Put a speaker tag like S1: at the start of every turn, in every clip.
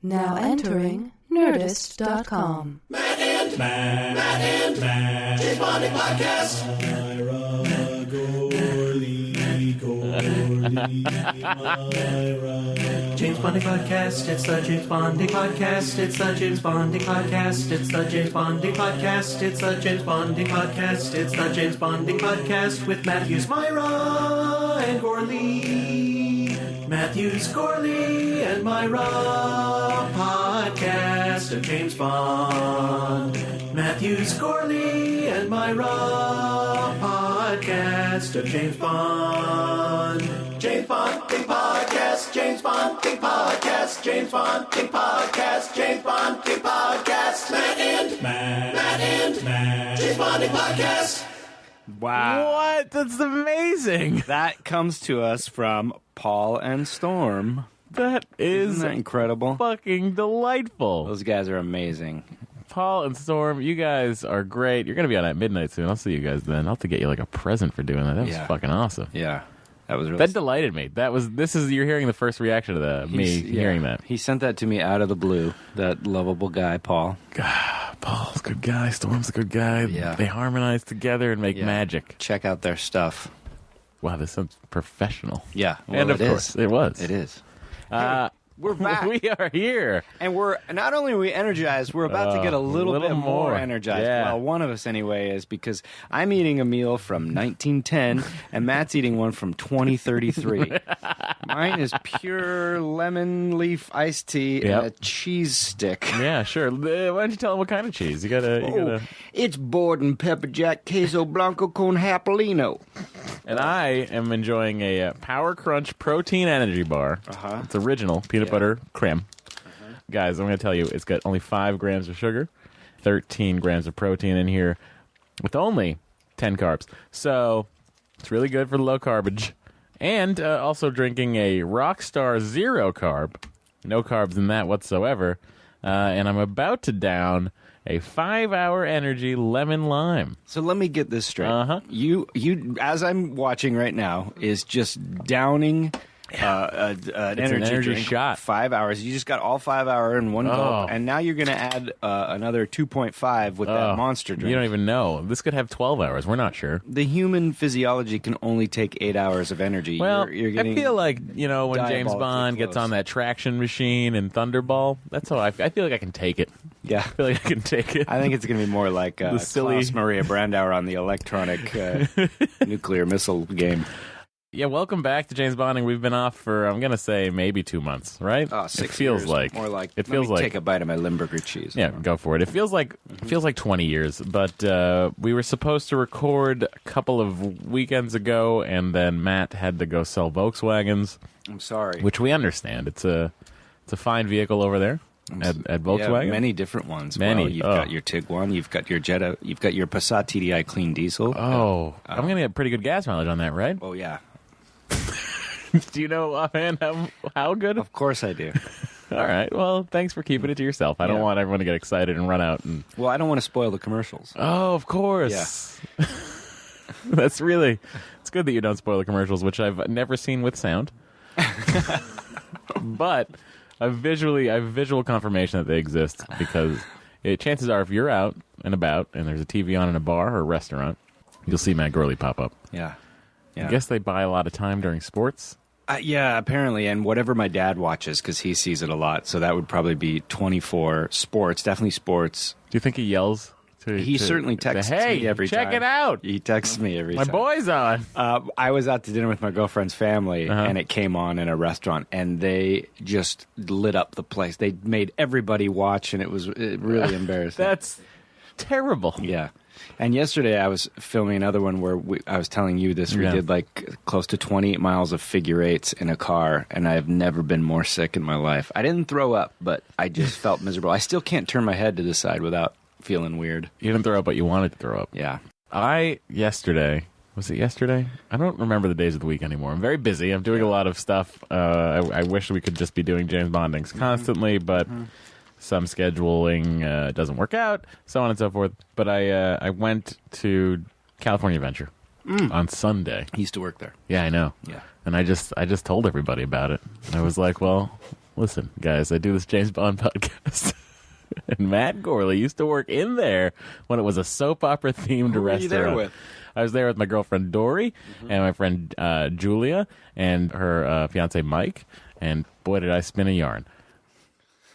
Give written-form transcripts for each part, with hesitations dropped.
S1: Now entering Nerdist.com.
S2: Matt and James Bonding Podcast. Myra, Gourley, Myra. James Bonding Podcast. It's the James Bonding Podcast. It's the James Bonding Podcast. It's the James Bonding Podcast. It's the James Bonding Podcast. It's the James Bonding Podcast with Matthews, Myra, and Gourley. Matthews, Gourley, and Myra. Podcast of James Bond. Matthews, Gourley, and Myra. Podcast of James Bond. James Bonding Podcast. James Bonding Podcast. James Bonding Podcast. James Bonding Podcast. Matt and James Bonding Podcast.
S3: Wow.
S4: What? That's amazing.
S3: That comes to us from Paul and Storm.
S4: That is
S3: Isn't that incredible?
S4: fucking delightful.
S3: Those guys are amazing.
S4: Paul and Storm, you guys are great. You're going to be on at midnight soon. I'll see you guys then. I'll have to get you like a present for doing that. That was fucking awesome.
S3: Yeah. That was really
S4: That delighted me. You're hearing the first reaction to that, hearing that.
S3: He sent that to me out of the blue, that lovable guy, Paul.
S4: Paul's a good guy. Storm's a good guy.
S3: Yeah.
S4: They harmonize together and make magic.
S3: Check out their stuff.
S4: Wow, this sounds professional.
S3: Yeah. Well,
S4: and of course, it was.
S3: It is.
S4: We're back. We are here.
S3: And we're not only are we energized, we're about to get a little bit more energized.
S4: Yeah.
S3: Well, one of us anyway is, because I'm eating a meal from 1910 and Matt's eating one from 2033. Mine is pure lemon leaf iced tea and a cheese stick.
S4: Yeah, sure. Why don't you tell them what kind of cheese? You gotta.
S3: It's Borden Pepper Jack Queso Blanco con Hapolino.
S4: And I am enjoying a Power Crunch protein energy bar. It's original peanut butter creme. Guys, I'm going to tell you, it's got only 5 grams of sugar, 13 grams of protein in here, with only 10 carbs. So it's really good for the low carbage. And also drinking a Rockstar Zero Carb. No carbs in that whatsoever. And I'm about to down a 5-hour energy lemon lime.
S3: So let me get this straight. You, as I'm watching right now, is just downing an energy drink,
S4: shot.
S3: 5 hours. You just got all 5 hour in one gulp, and now you're going to add another 2.5 with that monster drink.
S4: You don't even know. This could have 12 hours. We're not sure.
S3: The human physiology can only take 8 hours of energy.
S4: Well,
S3: you're getting
S4: I feel like, when James Bond gets on that traction machine in Thunderball, that's how I feel like I can take it.
S3: Yeah.
S4: I feel like I can take it.
S3: I think it's going to be more like
S4: the silly
S3: Klaus Maria Brandauer on the electronic nuclear missile game.
S4: Yeah, welcome back to James Bonding. We've been off for, I'm going to say, maybe 2 months, right?
S3: 6
S4: it feels
S3: years.
S4: like.
S3: More like,
S4: it feels like.
S3: Take a bite of my Limburger cheese.
S4: Yeah, go for it. It feels like 20 years, but we were supposed to record a couple of weekends ago, and then Matt had to go sell Volkswagens.
S3: I'm sorry.
S4: Which we understand. It's a fine vehicle over there. At Volkswagen?
S3: Yeah, many different ones.
S4: Many.
S3: Well, you've got your Tiguan, you've got your Jetta, you've got your Passat TDI clean diesel.
S4: I'm going to get pretty good gas mileage on that, right?
S3: Oh, yeah.
S4: Do you know offhand how good?
S3: Of course I do.
S4: All right. Well, thanks for keeping it to yourself. I don't want everyone to get excited and run out.
S3: Well, I don't want to spoil the commercials.
S4: Oh, of course. Yeah. It's good that you don't spoil the commercials, which I've never seen with sound. But I have visual confirmation that they exist, because chances are if you're out and about and there's a TV on in a bar or a restaurant, you'll see Matt Gourley pop up.
S3: Yeah.
S4: I guess they buy a lot of time during sports.
S3: Yeah, apparently, and whatever my dad watches, because he sees it a lot, so that would probably be 24 sports, definitely sports.
S4: Do you think he yells?
S3: He certainly texts me every time.
S4: Check it out.
S3: He texts me every
S4: time. My boy's on.
S3: I was out to dinner with my girlfriend's family, and it came on in a restaurant, and they just lit up the place. They made everybody watch, and it was really embarrassing.
S4: That's terrible.
S3: Yeah. And yesterday I was filming another one where I was telling you this. We did like close to 28 miles of figure eights in a car, and I have never been more sick in my life. I didn't throw up, but I just felt miserable. I still can't turn my head to the side without feeling weird.
S4: You didn't throw up, but you wanted to throw up.
S3: Yeah.
S4: Was it yesterday? I don't remember the days of the week anymore. I'm very busy. I'm doing a lot of stuff. I wish we could just be doing James Bondings constantly, but some scheduling doesn't work out, so on and so forth. But I went to California Adventure on Sunday.
S3: He used to work there.
S4: Yeah, I know.
S3: Yeah.
S4: And I just told everybody about it. I was like, well, listen, guys, I do this James Bond podcast. And Matt Gourley used to work in there when it was a soap opera themed restaurant.
S3: Who were you there with?
S4: I was there with my girlfriend Dory and my friend Julia and her fiance Mike. And boy, did I spin a yarn.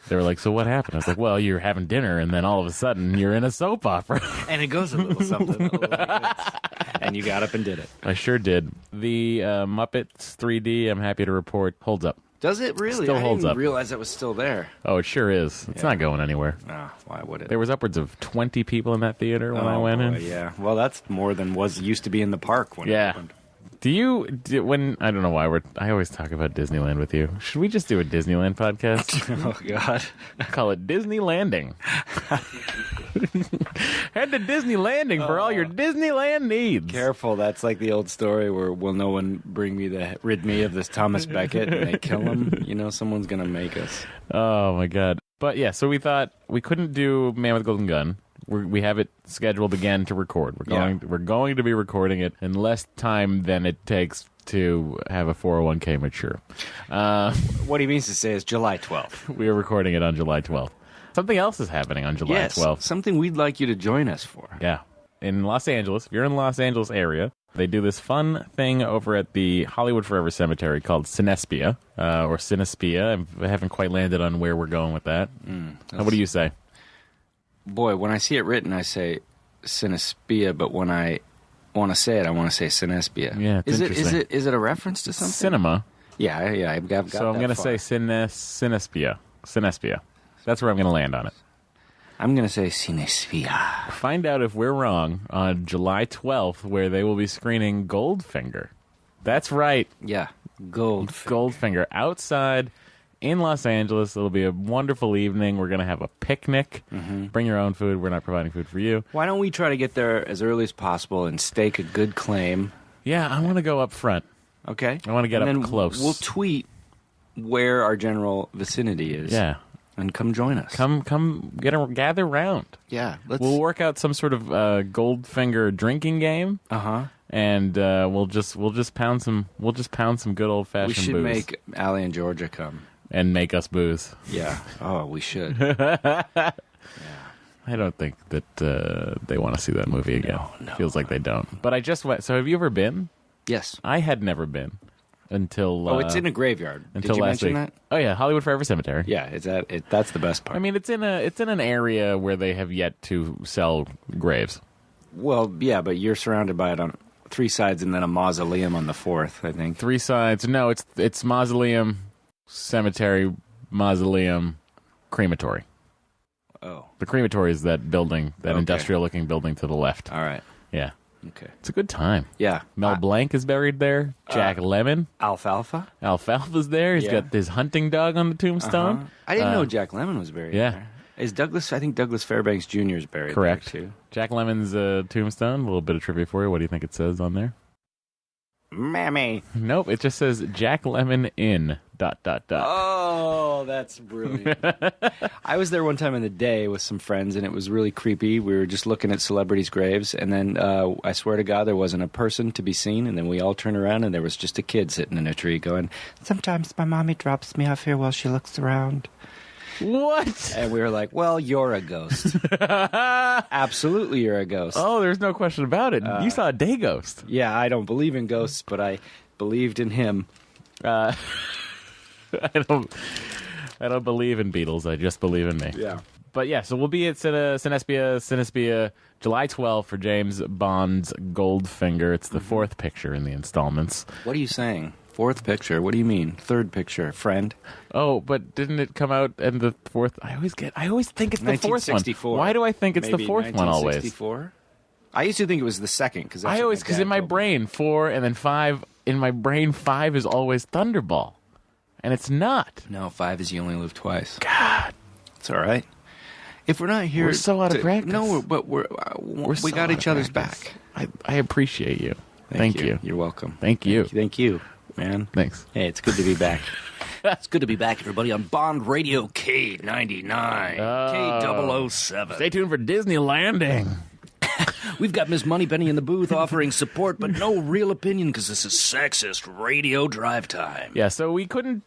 S4: They were like, so what happened? I was like, well, you're having dinner, and then all of a sudden, you're in a soap opera.
S3: And it goes a little something. A little like this. And you got up and did it.
S4: I sure did. The Muppets 3D, I'm happy to report, holds up.
S3: Does it really?
S4: Still
S3: I
S4: holds
S3: didn't
S4: up.
S3: realize it was still there.
S4: Oh, it sure is. It's not going anywhere.
S3: Why would it?
S4: There was upwards of 20 people in that theater when I went in.
S3: Yeah. Well, that's more than used to be in the park when it opened.
S4: I don't know why I always talk about Disneyland with you. Should we just do a Disneyland podcast?
S3: Oh, God.
S4: Call it Disney Landing. Head to Disney Landing for all your Disneyland needs.
S3: Careful, that's like the old story where will no one rid me of this Thomas Beckett and they kill him. You know, someone's going to make us.
S4: Oh, my God. But yeah, so we thought we couldn't do Man with a Golden Gun. We have it scheduled again to record. We're going to be recording it in less time than it takes to have a 401k mature.
S3: What he means to say is July 12th.
S4: We are recording it on July 12th. Something else is happening on July 12th.
S3: Something we'd like you to join us for.
S4: Yeah. In Los Angeles, if you're in the Los Angeles area, they do this fun thing over at the Hollywood Forever Cemetery called Cinespia, or Cinespia. I haven't quite landed on where we're going with that. What do you say?
S3: Boy, when I see it written, I say Cinespia, but when I want to say it, I want to say Cinespia.
S4: Yeah, it's interesting.
S3: Is it a reference to something?
S4: Cinema.
S3: Yeah, I've got
S4: so I'm going to say Cinespia. Cinespia. That's where I'm going to land on it.
S3: I'm going to say Cinespia.
S4: Find out if we're wrong on July 12th, where they will be screening Goldfinger. That's right.
S3: Yeah,
S4: Goldfinger. Outside in Los Angeles. It'll be a wonderful evening. We're going to have a picnic. Bring your own food. We're not providing food for you.
S3: Why don't we try to get there as early as possible and stake a good claim?
S4: Yeah, I want to go up front.
S3: Okay.
S4: I want to get up close.
S3: We'll tweet where our general vicinity is.
S4: Yeah.
S3: And come join us.
S4: Come gather round.
S3: Yeah.
S4: We'll work out some sort of Goldfinger drinking game. And we'll just pound some good old fashioned booze.
S3: We should make Allie and Georgia come.
S4: And make us booze.
S3: Yeah. Oh, we should.
S4: I don't think that they want to see that movie again.
S3: No.
S4: Feels like they don't. But I just went. So have you ever been?
S3: Yes.
S4: I had never been until.
S3: Oh, it's in a graveyard.
S4: Until
S3: Did you
S4: last
S3: mention
S4: week.
S3: that?
S4: Oh yeah, Hollywood Forever Cemetery.
S3: Yeah, that's the best part.
S4: I mean, it's in an area where they have yet to sell graves.
S3: Well, yeah, but you're surrounded by it on 3 sides and then a mausoleum on the 4th, I think.
S4: 3 sides. No, it's mausoleum, cemetery, mausoleum, crematory.
S3: Oh.
S4: The crematory is that building, that industrial-looking building to the left.
S3: All right.
S4: Yeah.
S3: Okay.
S4: It's a good time.
S3: Yeah.
S4: Mel Blanc is buried there. Jack Lemmon.
S3: Alfalfa's
S4: there. He's got his hunting dog on the tombstone.
S3: I didn't know Jack Lemmon was buried there. Is I think Douglas Fairbanks Jr. is buried
S4: Correct.
S3: there, too.
S4: Jack Lemmon's tombstone. A little bit of trivia for you. What do you think it says on there?
S3: Mammy.
S4: Nope. It just says Jack Lemmon in ...
S3: Oh, that's brilliant. I was there one time in the day with some friends, and it was really creepy. We were just looking at celebrities' graves, and then I swear to God, there wasn't a person to be seen, and then we all turned around, and there was just a kid sitting in a tree going, "Sometimes my mommy drops me off here while she looks around."
S4: What?
S3: And we were like, well, you're a ghost. Absolutely, you're a ghost.
S4: Oh, there's no question about it. You saw a day ghost.
S3: Yeah, I don't believe in ghosts, but I believed in him.
S4: I don't believe in Beatles. I just believe in me.
S3: Yeah.
S4: But yeah, so we'll be at Cinespia, July 12th for James Bond's Goldfinger. It's the 4th picture in the installments.
S3: What are you saying? 4th picture? What do you mean? 3rd picture, friend?
S4: Oh, but didn't it come out in the 4th? I always think it's the 4th one. Why do I think it's the 4th one always?
S3: 1964? I used to think it was the 2nd
S4: because in my brain 4 and then 5. In my brain 5 is always Thunderball, and it's not.
S3: No, 5 is you only live twice.
S4: God,
S3: it's all right. If we're not here,
S4: we're so out of practice.
S3: No, but we
S4: so
S3: got each other's back.
S4: I appreciate you. Thank you.
S3: You're welcome.
S4: Thank you.
S3: Thank you, man.
S4: Thanks.
S3: Hey, it's good to be back. It's good to be back, everybody, on Bond Radio K99, K007.
S4: Stay tuned for Disney Landing.
S3: We've got Miss Moneypenny in the booth offering support, but no real opinion because this is sexist radio drive time.
S4: Yeah, so we couldn't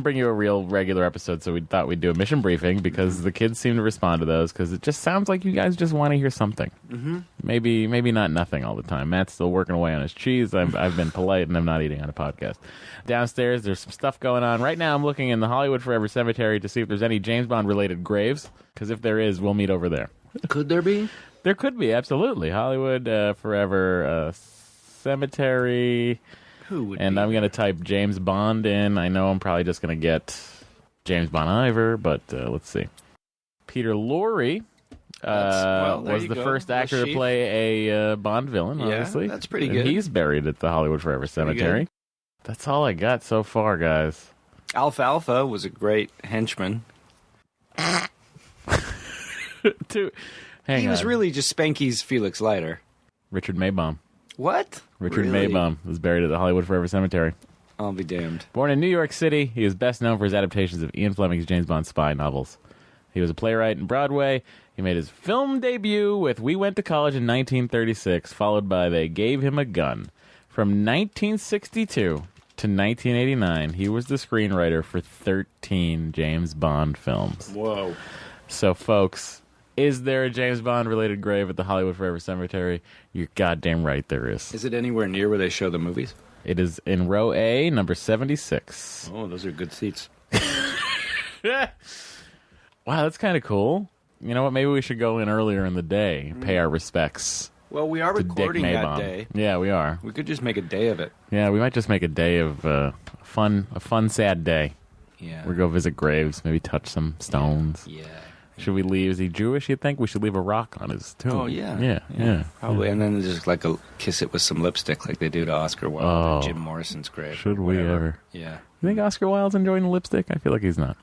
S4: bring you a real regular episode, so we thought we'd do a mission briefing because the kids seem to respond to those because it just sounds like you guys just want to hear something. Mm-hmm. Maybe not nothing all the time. Matt's still working away on his cheese. I've been polite and I'm not eating on a podcast. Downstairs, there's some stuff going on. Right now, I'm looking in the Hollywood Forever Cemetery to see if there's any James Bond-related graves, because if there is, we'll meet over there.
S3: Could there be?
S4: There could be, absolutely. Hollywood Forever Cemetery.
S3: Who would
S4: and
S3: be
S4: I'm going to type James Bond in. I know I'm probably just going to get James Bond Ivor, but let's see. Peter Lorre was the first actor to play a Bond villain, obviously.
S3: Yeah, that's pretty good.
S4: And he's buried at the Hollywood Forever Cemetery. That's all I got so far, guys.
S3: Alfalfa was a great henchman. He was really just Spanky's Felix Leiter.
S4: Richard Maybaum.
S3: What?
S4: Richard
S3: Really?
S4: Maybaum was buried at the Hollywood Forever Cemetery.
S3: I'll be damned.
S4: Born in New York City, he is best known for his adaptations of Ian Fleming's James Bond spy novels. He was a playwright in Broadway. He made his film debut with We Went to College in 1936, followed by They Gave Him a Gun. From 1962 to 1989, he was the screenwriter for 13 James Bond films.
S3: Whoa.
S4: So, folks, is there a James Bond-related grave at the Hollywood Forever Cemetery? You're goddamn right there is.
S3: Is it anywhere near where they show the movies?
S4: It is in row A, number 76.
S3: Oh, those are good seats.
S4: Wow, that's kind of cool. You know what? Maybe we should go in earlier in the day, pay our respects.
S3: Well, we are recording that day.
S4: Yeah, we are.
S3: We could just make a day of it.
S4: Yeah, we might just make a day of a fun, sad day.
S3: Yeah.
S4: We'll go visit graves, maybe touch some stones.
S3: Yeah.
S4: Should we leave? Is he Jewish? You think we should leave a rock on his tomb?
S3: Oh, yeah.
S4: Yeah.
S3: Probably. Yeah. And then just like kiss it with some lipstick like they do to Oscar Wilde or Jim Morrison's grave.
S4: Should we ever?
S3: Yeah.
S4: You think Oscar Wilde's enjoying the lipstick? I feel like he's not.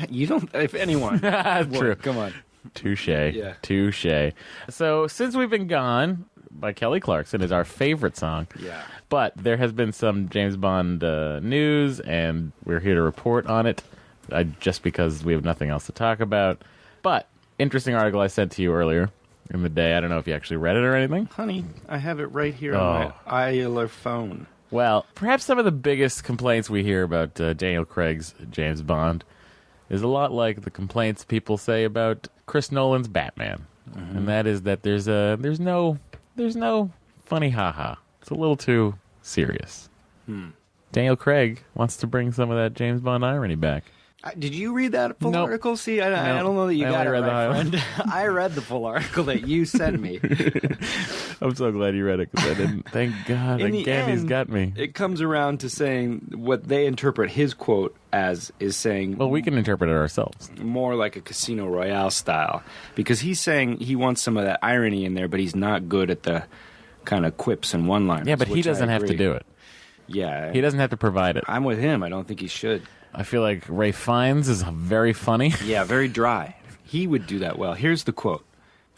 S3: You don't, if anyone.
S4: True.
S3: Come on.
S4: Touche.
S3: Yeah.
S4: Touche. So, Since We've Been Gone by Kelly Clarkson is our favorite song.
S3: Yeah.
S4: But there has been some James Bond news, and we're here to report on it, just because we have nothing else to talk about. But, interesting article I sent to you earlier in the day. I don't know if you actually read it or anything.
S3: Honey, I have it right here on my iOS phone.
S4: Well, perhaps some of the biggest complaints we hear about Daniel Craig's James Bond is a lot like the complaints people say about Chris Nolan's Batman. Mm-hmm. And that is that there's no funny haha. It's a little too serious. Daniel Craig wants to bring some of that James Bond irony back.
S3: Did you read that full
S4: Nope.
S3: article? See, I don't know that you got it right, friend. I read the full article that you sent me.
S4: I'm so glad you read it, because I didn't. Thank God. Again, he's got me.
S3: It comes around to saying what they interpret his quote as is saying...
S4: Well, we can interpret it ourselves.
S3: More like a Casino Royale style. Because he's saying he wants some of that irony in there, but he's not good at the kind of quips and one-liners.
S4: Yeah, but he doesn't have to do it.
S3: Yeah.
S4: He doesn't have to provide it.
S3: I'm with him. I don't think he should.
S4: I feel like Ray Fiennes is very funny.
S3: Yeah, very dry. He would do that well. Here's the quote.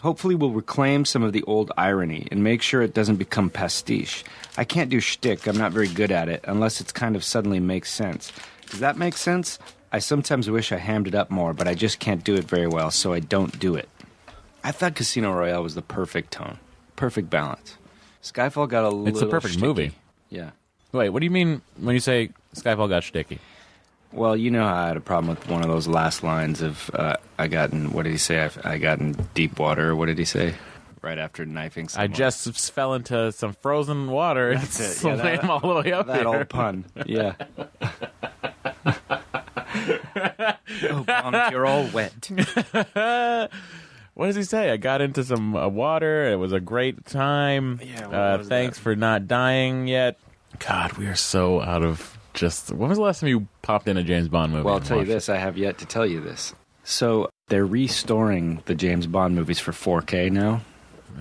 S3: Hopefully we'll reclaim some of the old irony and make sure it doesn't become pastiche. I can't do shtick. I'm not very good at it unless it's kind of suddenly makes sense. Does that make sense? I sometimes wish I hammed it up more, but I just can't do it very well, so I don't do it. I thought Casino Royale was the perfect tone. Perfect balance. Skyfall got a little
S4: It's the perfect
S3: shticky.
S4: movie.
S3: Yeah.
S4: Wait, what do you mean when you say Skyfall got shticky?
S3: Well, you know how I had a problem with one of those last lines of, I got in, what did he say? I got in deep water. What did he say? Right after knifing someone.
S4: I just fell into some frozen water and swam all the way up
S3: that
S4: here.
S3: Old pun. Yeah. Oh, Bond, you're all wet.
S4: What does he say? I got into some water. It was a great time.
S3: Yeah,
S4: thanks for not dying yet. God, we are so out of... When was the last time you popped in a James Bond movie?
S3: Well, I'll tell you this. I have yet to tell you this. So they're restoring the James Bond movies for 4K now.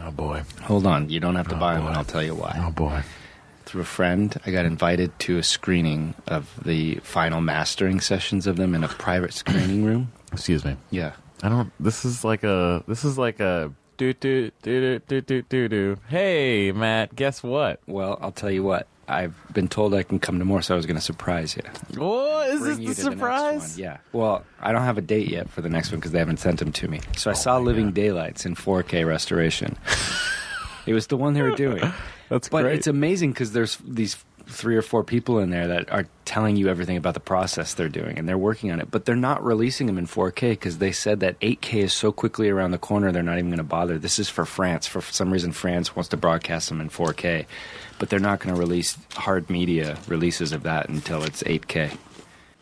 S4: Oh, boy.
S3: Hold on. You don't have to buy them, and I'll tell you why.
S4: Oh, boy.
S3: Through a friend, I got invited to a screening of the final mastering sessions of them in a private screening room.
S4: Excuse me.
S3: Yeah.
S4: This is like a do do do do do do do do. Hey, Matt, guess what?
S3: Well, I'll tell you what. I've been told I can come to more, so I was going to surprise you.
S4: Oh, is
S3: Bring you
S4: this
S3: to
S4: the
S3: next
S4: surprise?
S3: one. Yeah. Well, I don't have a date yet for the next one because they haven't sent them to me. So I saw Living Daylights in 4K restoration. It was the one they were doing.
S4: That's
S3: but
S4: great.
S3: It's amazing because there's these 3 or 4 people in there that are telling you everything about the process they're doing, and they're working on it. But they're not releasing them in 4K because they said that 8K is so quickly around the corner, they're not even going to bother. This is for France. For some reason, France wants to broadcast them in 4K, but they're not going to release hard media releases of that until it's 8K.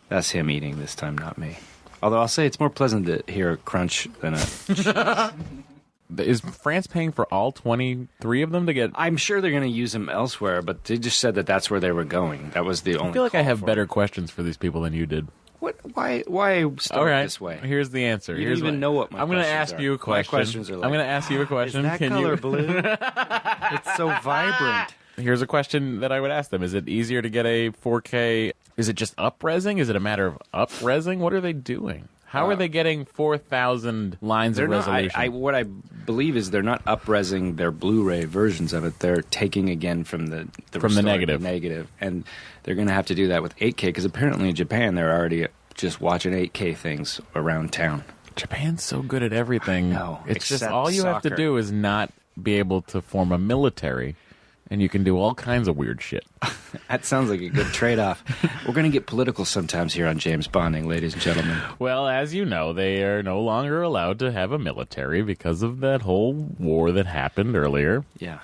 S3: That's him eating this time, not me. Although I'll say it's more pleasant to hear a crunch than a...
S4: Is France paying for all 23 of them to get...
S3: I'm sure they're going to use them elsewhere, but they just said that that's where they were going. That was the only...
S4: I feel like I have better questions for these people than you did.
S3: What? Why start this way?
S4: Here's the answer.
S3: You don't even know what my
S4: I'm going to
S3: questions
S4: ask
S3: are.
S4: you a question.
S3: My questions are like,
S4: I'm going to ask you a question.
S3: Is that
S4: Can
S3: color
S4: you...
S3: blue? It's so vibrant.
S4: Here's a question that I would ask them. Is it easier to get a 4K? Is it just up-resing? Is it a matter of up-resing? What are they doing? How are they getting 4,000 lines of resolution?
S3: What I believe is they're not up-resing their Blu-ray versions of it. They're taking again from the negative, and they're going to have to do that with 8K because apparently in Japan they're already just watching 8K things around town.
S4: Japan's so good at everything.
S3: No,
S4: it's just all you have to do is not be able to form a military, and you can do all kinds of weird shit.
S3: That sounds like a good trade-off. We're going to get political sometimes here on James Bonding, ladies and gentlemen.
S4: Well, as you know, they are no longer allowed to have a military because of that whole war that happened earlier.
S3: Yeah.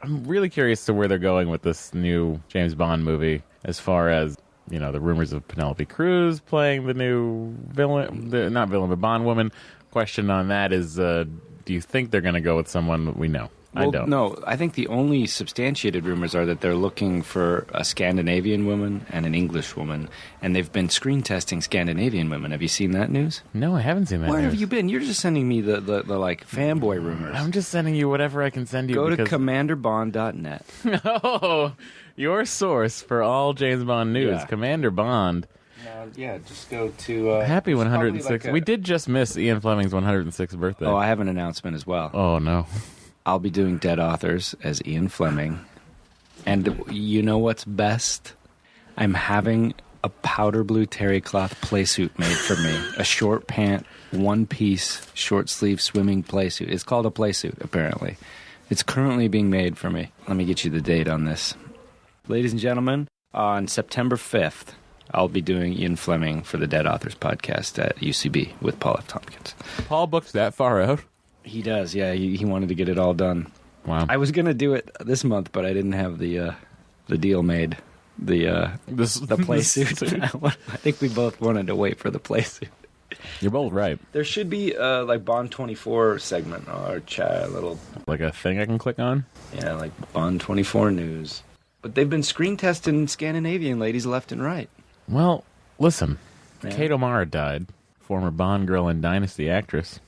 S4: I'm really curious to where they're going with this new James Bond movie as far as, you know, the rumors of Penelope Cruz playing the new villain, not villain, but Bond woman. Question on that is, do you think they're going to go with someone that we know?
S3: Well,
S4: I don't.
S3: No, I think the only substantiated rumors are that they're looking for a Scandinavian woman and an English woman, and they've been screen testing Scandinavian women. Have you seen that news?
S4: No, I haven't seen that
S3: Where
S4: news.
S3: have you been? You're just sending me the like fanboy rumors.
S4: I'm just sending you whatever I can send you.
S3: Go
S4: because...
S3: to commanderbond.net.
S4: Oh, your source for all James Bond news,
S3: Yeah.
S4: Commander Bond.
S3: Yeah, just go to...
S4: Happy 106th. We did just miss Ian Fleming's 106th birthday.
S3: Oh, I have an announcement as well.
S4: Oh, no.
S3: I'll be doing Dead Authors as Ian Fleming. And you know what's best? I'm having a powder blue terry cloth playsuit made for me. A short pant, one-piece, short-sleeve swimming playsuit. It's called a playsuit, apparently. It's currently being made for me. Let me get you the date on this. Ladies and gentlemen, on September 5th, I'll be doing Ian Fleming for the Dead Authors podcast at UCB with Paul F. Tompkins.
S4: Paul booked that far out?
S3: He does, yeah. He wanted to get it all done.
S4: Wow.
S3: I was going to do it this month, but I didn't have the deal made. The playsuit. I think we both wanted to wait for the playsuit.
S4: You're both right.
S3: There should be like Bond 24 segment or chat, little...
S4: Like a thing I can click on?
S3: Yeah, like Bond 24 news. But they've been screen testing Scandinavian ladies left and right.
S4: Well, listen.
S3: Yeah.
S4: Kate O'Mara died. Former Bond girl and Dynasty actress.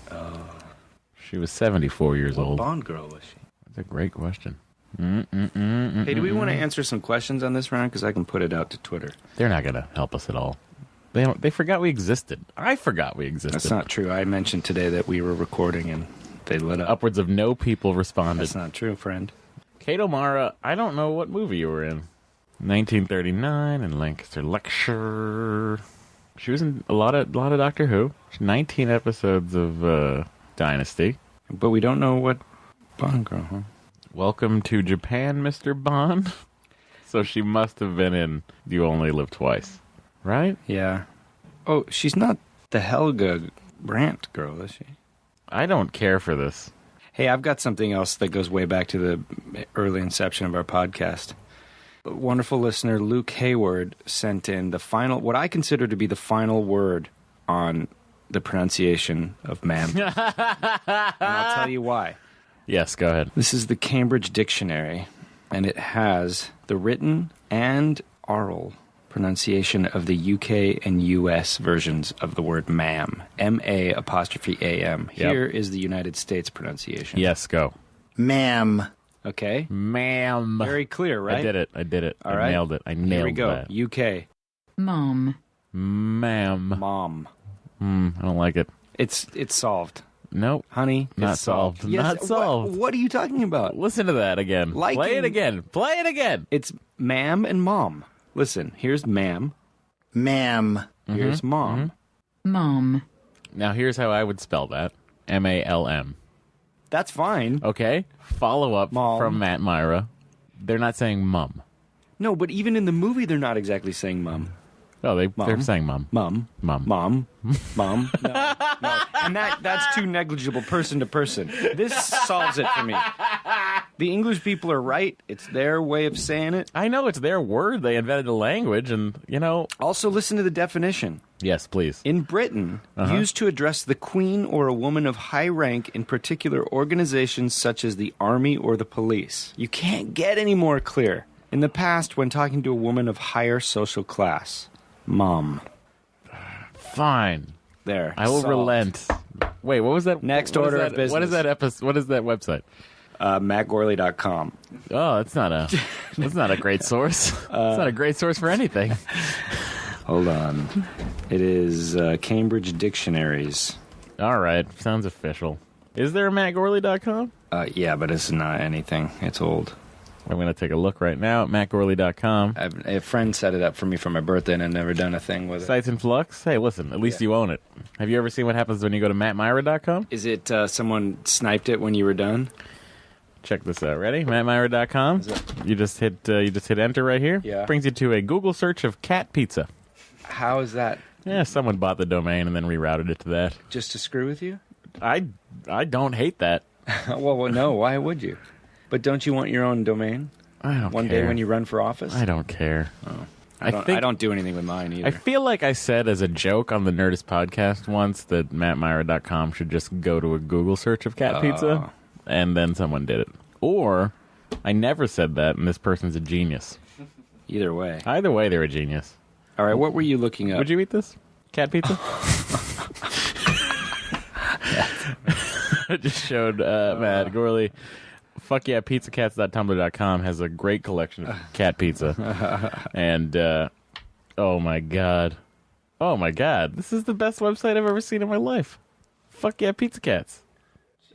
S4: She was 74 years
S3: What
S4: old.
S3: Bond girl was she?
S4: That's a great question.
S3: Hey, do we want to answer some questions on this round? Because I can put it out to Twitter.
S4: They're not going to help us at all. They forgot we existed. I forgot we existed.
S3: That's not true. I mentioned today that we were recording and they lit up.
S4: Upwards of no people responded.
S3: That's not true, friend.
S4: Kate O'Mara, I don't know what movie you were in. 1939 in Lancaster Lecture. She was in a lot of Doctor Who. 19 episodes of Dynasty.
S3: But we don't know what Bond girl, huh?
S4: Welcome to Japan, Mr. Bond. So she must have been in You Only Live Twice, right?
S3: Yeah. Oh, she's not the Helga Brandt girl, is she?
S4: I don't care for this.
S3: Hey, I've got something else that goes way back to the early inception of our podcast. A wonderful listener Luke Hayward sent in the final, what I consider to be the final word on the pronunciation of ma'am. And I'll tell you why.
S4: Yes, go ahead.
S3: This is the Cambridge Dictionary, and it has the written and oral pronunciation of the UK and US versions of the word ma'am. M-A''A''M. Here is the United States pronunciation.
S4: Yes, go.
S5: Ma'am.
S3: Okay.
S4: Ma'am.
S3: Very clear, right?
S4: I did it.
S3: All
S4: I
S3: right.
S4: nailed it. I nailed
S3: Here we go.
S4: that.
S3: UK.
S1: Mom.
S4: Ma'am.
S3: Mom.
S4: I don't like it.
S3: It's solved.
S4: Nope.
S3: Honey,
S4: Not
S3: it's
S4: solved.
S3: Yes,
S4: Not solved.
S3: What are you talking about?
S4: Listen to that again.
S3: Like
S4: Play it
S3: in-
S4: again. Play it again.
S3: It's ma'am and mom. Listen, here's ma'am.
S5: Ma'am.
S3: Here's mom.
S1: Mom.
S4: Now, here's how I would spell that. M-A-L-M.
S3: That's fine.
S4: Okay. Follow up
S3: Mom.
S4: from Matt Mira. They're not saying mum.
S3: No, but even in the movie, they're not exactly saying mum.
S4: Oh, they're saying mum.
S3: Mum.
S4: Mum.
S3: Mom. Mom. No. And that's too negligible person to person. This solves it for me. The English people are right. It's their way of saying it.
S4: I know it's their word. They invented a language, and,
S3: Also, listen to the definition.
S4: Yes, please.
S3: In Britain, used to address the queen or a woman of high rank in particular organizations such as the army or the police. You can't get any more clear. In the past, when talking to a woman of higher social class. Mom.
S4: Fine.
S3: There.
S4: I will
S3: solved.
S4: relent. Wait, what was that?
S3: Next
S4: what
S3: order
S4: is that,
S3: of business.
S4: What is that episode? What is that website?
S3: MattGourley.com.
S4: Oh, that's not a great source. It's not a great source for anything.
S3: Hold on. It is Cambridge Dictionaries.
S4: All right, sounds official. Is there a MattGourley.com?
S3: Yeah, but it's not anything. It's old.
S4: I'm going to take a look right now at MattGourley.com.
S3: A friend set it up for me for my birthday, and I've never done a thing with it.
S4: Sites in flux? Hey, listen, at least you own it. Have you ever seen what happens when you go to MattMyra.com?
S3: Is it someone sniped it when you were done?
S4: Check this out. Ready? MattMyra.com. You just hit enter right here.
S3: Yeah.
S4: Brings you to a Google search of cat pizza.
S3: How is that?
S4: Yeah, someone bought the domain and then rerouted it to that.
S3: Just to screw with you?
S4: I don't hate that.
S3: well, no. Why would you? But don't you want your own domain?
S4: I don't
S3: One
S4: care.
S3: day when you run for office?
S4: I don't care.
S3: Oh.
S4: I
S3: don't do anything with mine either.
S4: I feel like I said as a joke on the Nerdist podcast once that MattMyra.com should just go to a Google search of cat pizza, and then someone did it. Or I never said that, and this person's a genius.
S3: Either way.
S4: Either way, they're a genius.
S3: All right, what were you looking up?
S4: Would you eat this? Cat pizza? I just showed Matt Gourley. FuckYeahPizzaCats.tumblr.com has a great collection of cat pizza. And, oh my god. Oh my god. This is the best website I've ever seen in my life. Fuck Yeah Pizza Cats.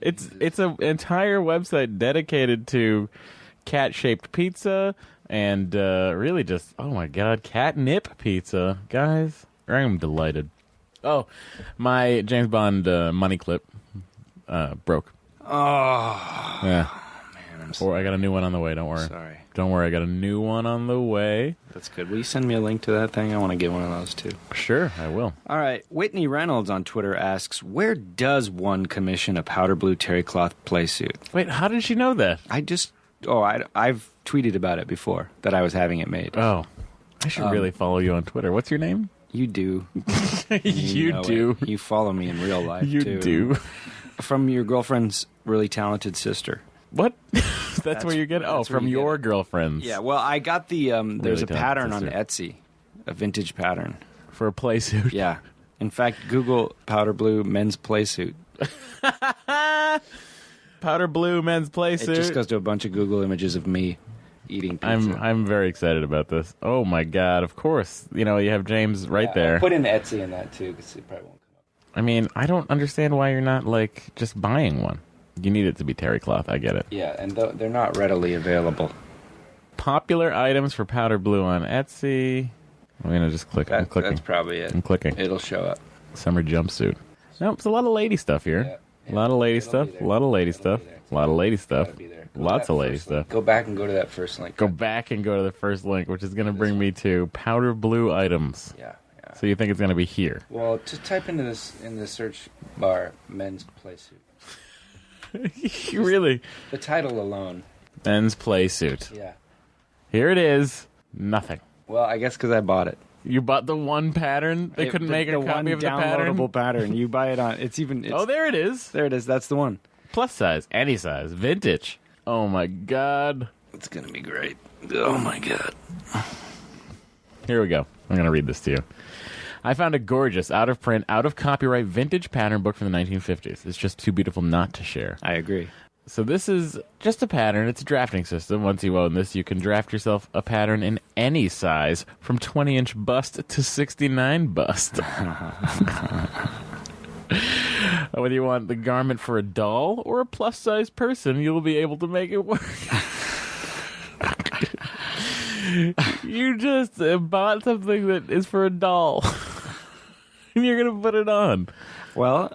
S4: It's an entire website dedicated to cat-shaped pizza and really just, oh my god, catnip pizza. Guys, I'm delighted. Oh, my James Bond money clip broke.
S3: Oh.
S4: Yeah.
S3: Man, I'm
S4: Or I got a new one on the way, don't worry.
S3: sorry.
S4: Don't worry, I got a new one on the way.
S3: That's good. Will you send me a link to that thing? I want to get one of those, too.
S4: Sure, I will.
S3: All right. Whitney Reynolds on Twitter asks, where does one commission a powder blue terry cloth play suit?
S4: Wait, how did she know that?
S3: I've tweeted about it before, that I was having it made.
S4: Oh, I should really follow you on Twitter. What's your name?
S3: You do.
S4: You
S3: know
S4: do.
S3: it. You follow me in real life,
S4: You
S3: too.
S4: do.
S3: From your girlfriend's really talented sister.
S4: What? That's where you get? Oh,
S3: that's where
S4: from
S3: you get
S4: your
S3: it.
S4: girlfriends.
S3: Yeah, well, I got the, there's a
S4: talented
S3: pattern on
S4: sister.
S3: Etsy, a vintage pattern.
S4: For a play suit.
S3: Yeah. In fact, Google powder blue men's play suit.
S4: Powder blue men's play
S3: It
S4: suit.
S3: just goes to a bunch of Google images of me eating pizza.
S4: I'm very excited about this. Oh my god, of course. You know, you have James right there.
S3: I'll put in Etsy in that, too, because it probably won't come up.
S4: I mean, I don't understand why you're not, like, just buying one. You need it to be terry cloth, I get it.
S3: Yeah, and they're not readily available.
S4: Popular items for powder blue on Etsy. I'm going to just click. I'm clicking.
S3: That's probably it.
S4: I'm clicking.
S3: It'll show up.
S4: Summer jumpsuit. No, it's a lot of lady stuff here.
S3: Yeah,
S4: A lot of lady
S3: it'll
S4: stuff.
S3: be
S4: A
S3: there.
S4: lot of lady
S3: It'll
S4: stuff.
S3: be there.
S4: A lot of lady stuff.
S3: Gotta be there. Go to
S4: Lots
S3: that
S4: of lady
S3: first
S4: stuff.
S3: link. Go back and go to that first link.
S4: Go back and go to the first link, which is going to bring me to powder blue items.
S3: Yeah.
S4: So you think it's going to be here?
S3: Well, just type into this in the search bar, men's play suit.
S4: Really?
S3: The title alone.
S4: Men's play suit.
S3: Yeah.
S4: Here it is. Nothing.
S3: Well, I guess because I bought it.
S4: You bought the one pattern? They couldn't make a copy of the pattern?
S3: downloadable pattern. You buy it on. It's
S4: Oh, there it is.
S3: there it is. That's the one.
S4: Plus size. Any size. Vintage. Oh, my God.
S3: It's gonna be great. Oh my god.
S4: Here we go. I'm going to read this to you. I found a gorgeous, out-of-print, out-of-copyright vintage pattern book from the 1950s. It's just too beautiful not to share.
S3: I agree.
S4: So this is just a pattern. It's a drafting system. Once you own this, you can draft yourself a pattern in any size, from 20-inch bust to 69 bust. Whether you want the garment for a doll or a plus-size person, you'll be able to make it work. You just bought something that is for a doll. And you're going to put it on.
S3: Well,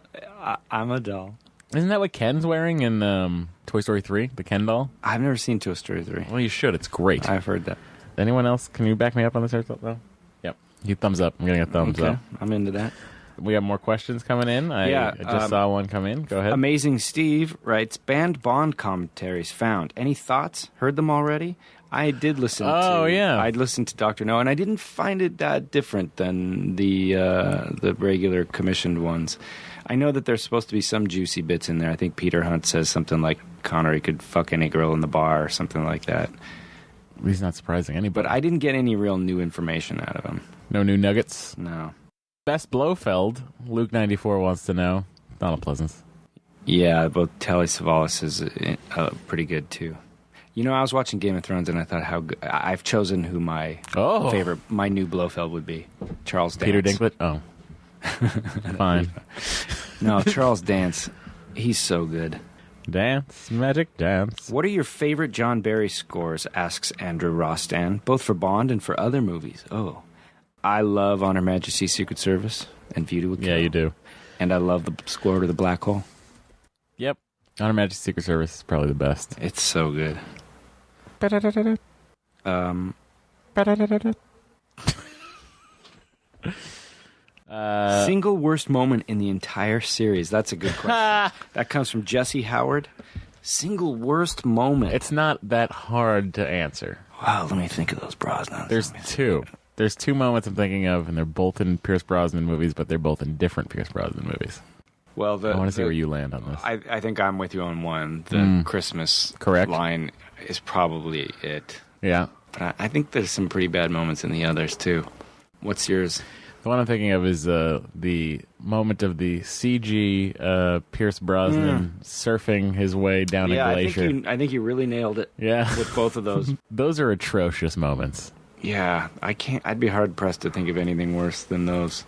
S3: I'm a doll.
S4: Isn't that what Ken's wearing in Toy Story 3? The Ken doll?
S3: I've never seen Toy Story 3.
S4: Well, you should. It's great.
S3: I've heard that.
S4: Anyone else? Can you back me up on this? No? Yep. You thumbs up. I'm getting a thumbs up.
S3: I'm into that.
S4: We have more questions coming in. I just saw one come in. Go ahead.
S3: Amazing Steve writes, banned Bond commentaries found. Any thoughts? Heard them already? I did listen I'd listened to Dr. No, and I didn't find it that different than the regular commissioned ones. I know that there's supposed to be some juicy bits in there. I think Peter Hunt says something like Connery could fuck any girl in the bar or something like that.
S4: He's not surprising anybody.
S3: But I didn't get any real new information out of him.
S4: No new nuggets?
S3: No.
S4: Best Blofeld, Luke94 wants to know. Donald Pleasance.
S3: Yeah, both Telly Savalas is pretty good, too. You know, I was watching Game of Thrones, and I thought how good... I've chosen who my favorite, my new Blofeld would be. Charles Dance.
S4: Peter Dinklage? Oh. Fine.
S3: No, Charles Dance. He's so good.
S4: Dance, magic dance.
S3: What are your favorite John Barry scores, asks Andrew Rostan, both for Bond and for other movies? Oh. I love On Her Majesty's Secret Service and View to a Kill.
S4: Yeah, you do.
S3: And I love the score to The Black Hole.
S4: Yep. On Her Majesty's Secret Service is probably the best.
S3: It's so good. Single worst moment in the entire series. That's a good question. That comes from Jesse Howard. Single worst moment.
S4: It's not that hard to answer.
S3: Wow, let me think of those Brosnan.
S4: There's two. There's two moments I'm thinking of, and they're both in Pierce Brosnan movies, but they're both in different Pierce Brosnan movies.
S3: Well,
S4: I want to see where you land on this.
S3: I think I'm with you on one. The Christmas line is probably it.
S4: Yeah.
S3: But I think there's some pretty bad moments in the others, too. What's yours?
S4: The one I'm thinking of is the moment of the CG Pierce Brosnan surfing his way down a glacier.
S3: I think you really nailed it.
S4: Yeah.
S3: With both of those.
S4: Those are atrocious moments.
S3: Yeah, I'd be hard pressed to think of anything worse than those.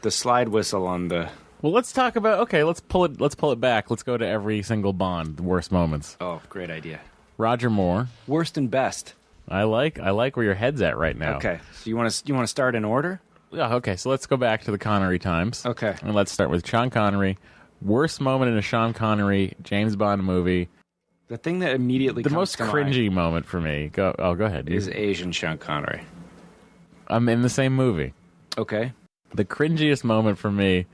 S3: The slide whistle on the...
S4: Well, let's talk about... Okay, let's pull it back. Let's go to every single Bond, the worst moments.
S3: Oh, great idea.
S4: Roger Moore.
S3: Worst and best.
S4: I like where your head's at right now.
S3: Okay, so you want to start in order?
S4: Yeah, okay, so let's go back to the Connery times.
S3: Okay.
S4: And let's start with Sean Connery. Worst moment in a Sean Connery James Bond movie.
S3: The thing that immediately comes
S4: most
S3: to
S4: cringy
S3: mind
S4: moment for me. Go ahead.
S3: is Asian Sean Connery.
S4: I'm in the same movie.
S3: Okay.
S4: The cringiest moment for me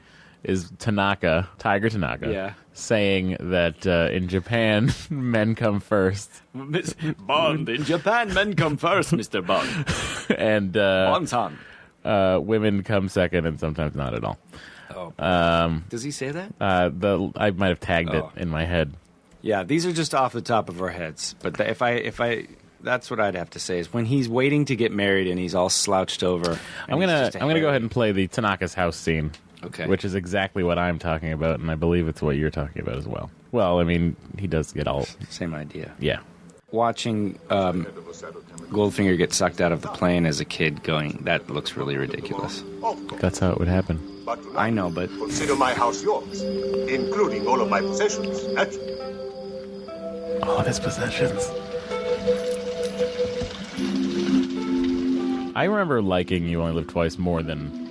S4: is Tiger Tanaka, saying that in Japan, men come first.
S3: Bond, in Japan, men come first, Mr. Bond.
S4: And
S3: Bond-san.
S4: Women come second, and sometimes not at all.
S3: Oh. Does he say that?
S4: I might have tagged it in my head.
S3: Yeah, these are just off the top of our heads. But if I, that's what I'd have to say is when he's waiting to get married and he's all slouched over.
S4: I'm gonna go ahead and play the Tanaka's house scene.
S3: Okay.
S4: Which is exactly what I'm talking about, and I believe it's what you're talking about as well. Well, I mean, he does get all...
S3: Same idea.
S4: Yeah.
S3: Watching Goldfinger get sucked out of the plane as a kid going, that looks really ridiculous.
S4: That's how it would happen.
S3: I know, but...
S6: Consider my house yours, including all of my possessions, naturally.
S4: All of his possessions. I remember liking You Only Live Twice more than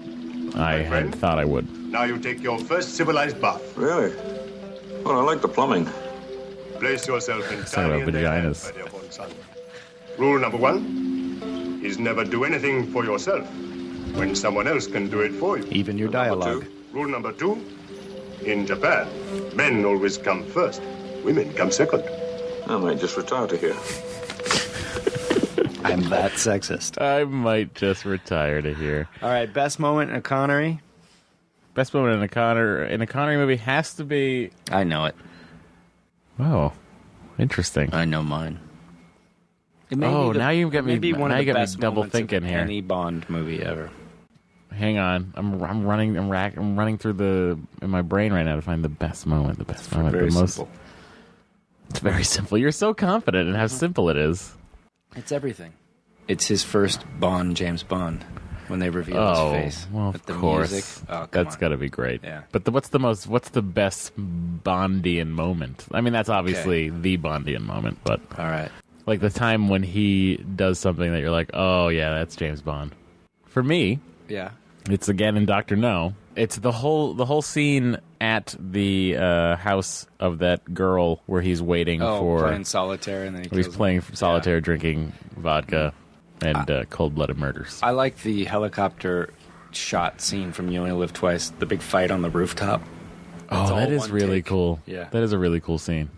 S4: I had thought I would.
S6: Now you take your first civilized bath.
S7: Really? Well, I like the plumbing.
S6: Place yourself entirely
S4: Talking about
S6: in their hands,
S4: vaginas.
S6: my dear Bond-son. Rule number 1 is never do anything for yourself when someone else can do it for you.
S3: Even your dialogue.
S6: Rule number 2, in Japan, men always come first, women come second.
S7: I might just retire to here.
S3: I'm that sexist.
S4: I might just retire to here.
S3: All right, best moment in a Connery?
S4: Best moment in a Connery movie has to be...
S3: I know it.
S4: Oh, interesting.
S3: I know mine.
S4: Now you get me.
S3: One
S4: now
S3: of
S4: you
S3: the
S4: get me
S3: best
S4: double
S3: moments of
S4: thinking here.
S3: Any Bond movie ever.
S4: Hang on, I'm running through in my brain right now to find the best moment. The best moment.
S3: Very simple.
S4: It's very simple. You're so confident in how simple it is.
S3: It's everything. It's his first Bond, James Bond, when they reveal his face.
S4: Well,
S3: with the
S4: of course.
S3: Music. Oh,
S4: that's got to be great.
S3: Yeah.
S4: But what's the best Bondian moment? I mean, that's obviously the Bondian moment, but
S3: All right.
S4: like the time when he does something that you're like, oh yeah, that's James Bond. For me,
S3: Yeah.
S4: it's again in Dr. No It's the whole scene at the house of that girl where he's waiting for
S3: playing solitaire, and then
S4: he's playing solitaire, drinking vodka, and cold-blooded murders.
S3: I like the helicopter shot scene from You Only Live Twice. The big fight on the rooftop.
S4: That is really cool.
S3: Yeah,
S4: that is a really cool scene.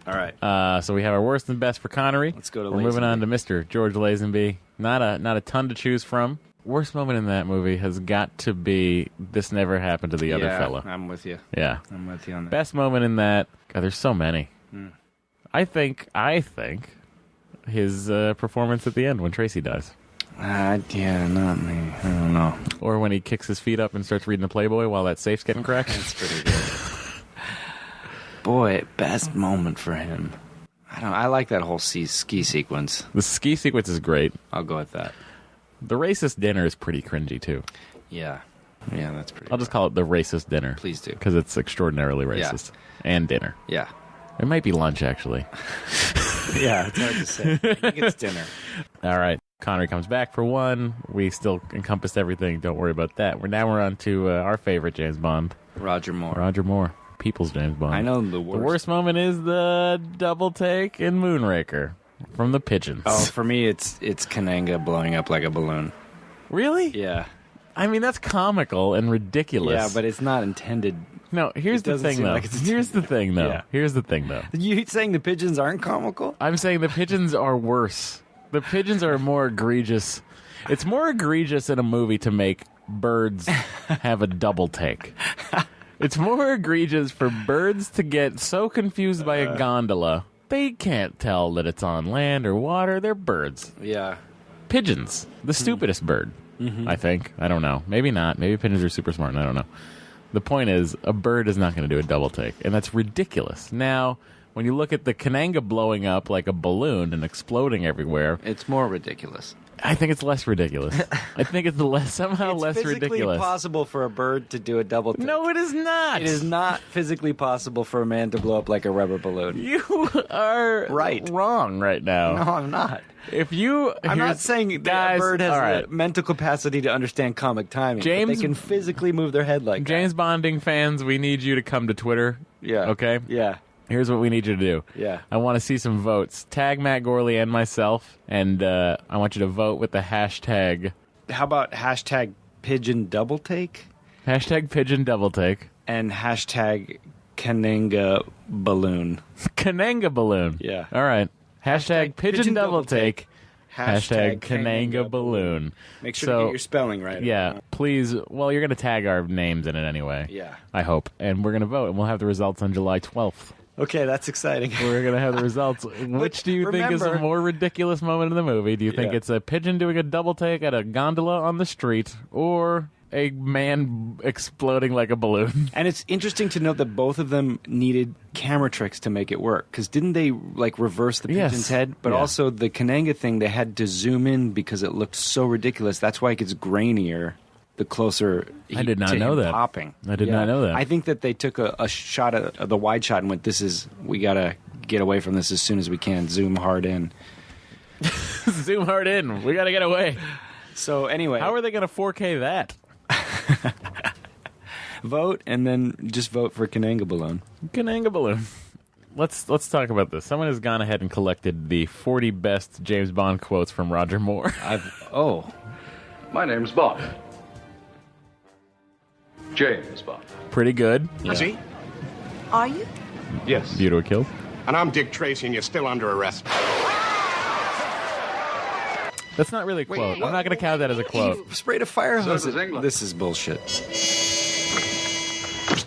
S3: All right.
S4: So we have our worst and best for Connery.
S3: Let's go to
S4: We're moving on to Mr. George Lazenby. Not a ton to choose from. Worst moment in that movie has got to be this never happened to the other fella.
S3: I'm with you.
S4: Yeah.
S3: I'm with you on that.
S4: Best moment in that. God, there's so many. I think his performance at the end when Tracy dies.
S3: Yeah, not me. I don't know.
S4: Or when he kicks his feet up and starts reading the Playboy while that safe's getting cracked.
S3: That's pretty good. Boy, best moment for him. I like that whole ski sequence.
S4: The ski sequence is great.
S3: I'll go with that.
S4: The racist dinner is pretty cringy, too.
S3: Yeah. Yeah, that's pretty
S4: I'll just call it the racist dinner.
S3: Please do.
S4: Because it's extraordinarily racist. Yeah. And dinner.
S3: Yeah.
S4: It might be lunch, actually.
S3: Yeah, it's hard to say. I think it's dinner.
S4: All right. Connery comes back for one. We still encompassed everything. Don't worry about that. We're on to our favorite James Bond.
S3: Roger Moore.
S4: People's James Bond.
S3: I know the worst.
S4: The worst moment is the double take in Moonraker from the pigeons.
S3: Oh, for me, it's Kananga blowing up like a balloon.
S4: Really?
S3: Yeah.
S4: I mean, that's comical and ridiculous.
S3: Yeah, but it's not intended.
S4: No, here's the thing, though. Here's the thing, though.
S3: You saying the pigeons aren't comical?
S4: I'm saying the pigeons are worse. The pigeons are more egregious. It's more egregious in a movie to make birds have a double take. It's more egregious for birds to get so confused by a gondola, they can't tell that it's on land or water. They're birds.
S3: Yeah.
S4: Pigeons, the stupidest bird, I think. I don't know. Maybe not. Maybe pigeons are super smart, and I don't know. The point is, a bird is not going to do a double take, and that's ridiculous. Now, when you look at the Kananga blowing up like a balloon and exploding everywhere,
S3: it's more ridiculous.
S4: I think it's less ridiculous. I think it's somehow less ridiculous.
S3: It's physically possible for a bird to do a double take.
S4: No, it is not.
S3: It is not physically possible for a man to blow up like a rubber balloon.
S4: You are wrong right now.
S3: No, I'm not.
S4: I'm
S3: not saying that a bird has the mental capacity to understand comic timing. But they can physically move their head like
S4: James Bonding fans, we need you to come to Twitter.
S3: Yeah.
S4: Okay?
S3: Yeah.
S4: Here's what we need you to do.
S3: Yeah.
S4: I want to see some votes. Tag Matt Gourley and myself, and I want you to vote with the hashtag.
S3: How about hashtag pigeondoubletake?
S4: Hashtag pigeondoubletake.
S3: And hashtag kanangaballoon.
S4: Kanangaballoon.
S3: Yeah.
S4: All right. Hashtag pigeondoubletake. Hashtag kanangaballoon.
S3: Make sure to get your spelling right.
S4: Yeah, please. Well, you're going to tag our names in it anyway.
S3: Yeah.
S4: I hope. And we're going to vote, and we'll have the results on July 12th.
S3: Okay, that's exciting.
S4: We're going to have the results. Which do you think is a more ridiculous moment in the movie? Do you think it's a pigeon doing a double take at a gondola on the street, or a man exploding like a balloon?
S3: And it's interesting to note that both of them needed camera tricks to make it work. Because didn't they reverse the pigeon's head? But also the Kananga thing, they had to zoom in because it looked so ridiculous. That's why it gets grainier the closer
S4: I did not know that.
S3: Popping.
S4: I did not know that.
S3: I think that they took a shot at the wide shot and went, we got to get away from this as soon as we can. Zoom hard in.
S4: Zoom hard in. We got to get away.
S3: So anyway.
S4: How are they going to 4K that?
S3: Vote, and then just vote for Kanangaballoon.
S4: Kanangaballoon. Let's talk about this. Someone has gone ahead and collected the 40 best James Bond quotes from Roger Moore.
S8: My name's Bond. James Bond.
S4: Pretty good.
S6: Is he?
S9: Are you?
S8: Yes.
S4: View to a Kill.
S6: And I'm Dick Tracy, and you're still under arrest.
S4: That's not really a quote. I'm not going to count that as a quote.
S3: He sprayed a fire hose. This is bullshit.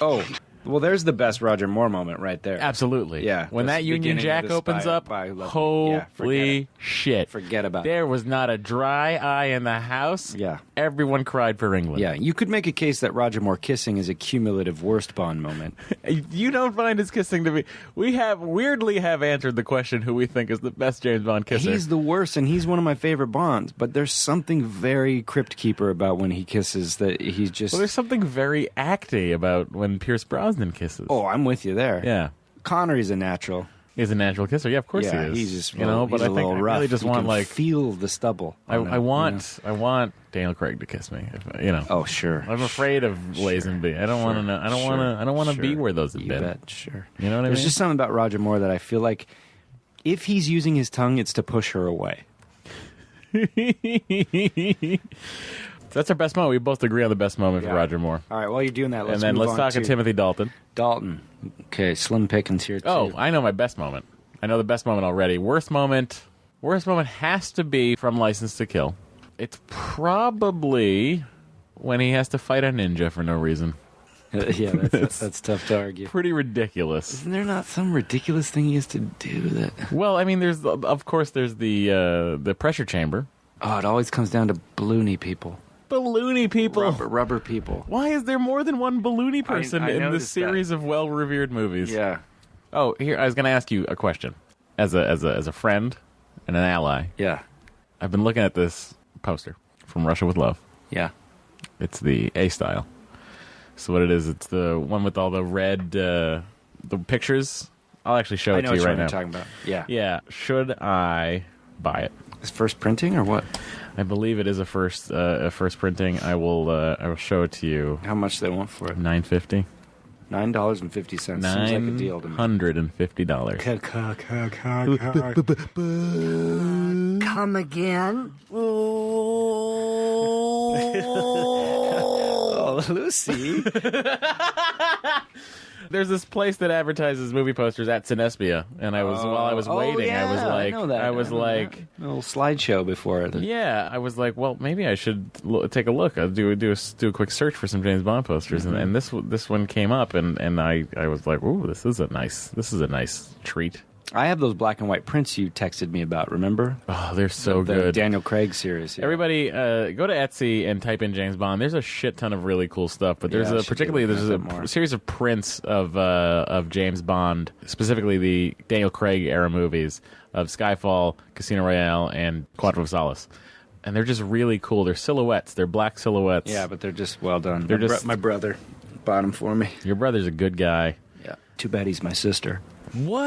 S3: Oh, well, there's the best Roger Moore moment right there.
S4: Absolutely.
S3: Yeah.
S4: When that Union Jack opens up, holy shit.
S3: Forget about it.
S4: There was not a dry eye in the house.
S3: Yeah.
S4: Everyone cried for England.
S3: Yeah. You could make a case that Roger Moore kissing is a cumulative worst Bond moment.
S4: You don't find his kissing to be... We weirdly have answered the question who we think is the best James Bond kisser.
S3: He's the worst, and he's one of my favorite Bonds, but there's something very Crypt Keeper about when he kisses that he's just...
S4: Well, there's something very acty about when Pierce Brosnan kisses.
S3: Oh, I'm with you there.
S4: Yeah.
S3: Connery's a natural.
S4: He's a natural kisser. Yeah, of course he is.
S3: He's just
S4: but I think I really just want
S3: feel the stubble.
S4: I want Daniel Craig to kiss me.
S3: Oh, sure.
S4: I'm afraid of Lazenby. I don't want to know. I don't want to be where those have been.
S3: Bet, sure.
S4: You know what I mean?
S3: There's just something about Roger Moore that I feel like if he's using his tongue, it's to push her away.
S4: That's our best moment. We both agree on the best moment for Roger Moore.
S3: All right, while you're doing that, let's
S4: talk to Timothy Dalton.
S3: Dalton. Okay, slim pickings here, too.
S4: Oh, I know my best moment. I know the best moment already. Worst moment has to be from License to Kill. It's probably when he has to fight a ninja for no reason.
S3: Yeah, that's tough to argue.
S4: Pretty ridiculous.
S3: Isn't there not some ridiculous thing he has to do that?
S4: Well, I mean, there's the pressure chamber.
S3: Oh, it always comes down to balloony people.
S4: Balloony people.
S3: Rubber people.
S4: Why is there more than one balloony person in this series of well-revered movies?
S3: Yeah.
S4: Oh, here I was going to ask you a question. As a friend and an ally.
S3: Yeah.
S4: I've been looking at this poster from Russia with Love.
S3: Yeah.
S4: It's the A style. So what it is, it's the one with all the red the pictures. I'll actually show it to you right now.
S3: I know what you're talking about. Yeah.
S4: Yeah. Should I buy it?
S3: Is first printing or what?
S4: I believe it is a first printing. I will show it to you.
S3: How much they want for it?
S4: $9.50.
S3: $9.50 seems like a deal to me.
S4: $950.
S5: Come again?
S3: Oh, Lucy.
S4: There's this place that advertises movie posters at Cinespia, and while I was waiting,
S3: yeah,
S4: I was like,
S3: a little slideshow before it.
S4: Yeah, I was like, well, maybe I should take a look. I'll do a quick search for some James Bond posters, and this one came up, and I was like, ooh, this is a nice treat.
S3: I have those black and white prints you texted me about, remember?
S4: Oh, they're so
S3: the
S4: good.
S3: Daniel Craig series. Yeah.
S4: Everybody, go to Etsy and type in James Bond. There's a shit ton of really cool stuff, but there's a series of prints of James Bond, specifically the Daniel Craig era movies of Skyfall, Casino Royale, and Quantum of Solace. And they're just really cool. They're silhouettes. They're black silhouettes.
S3: Yeah, but they're just well done.
S4: My
S3: brother bought them for me.
S4: Your brother's a good guy.
S3: Yeah. Too bad he's my sister.
S4: What?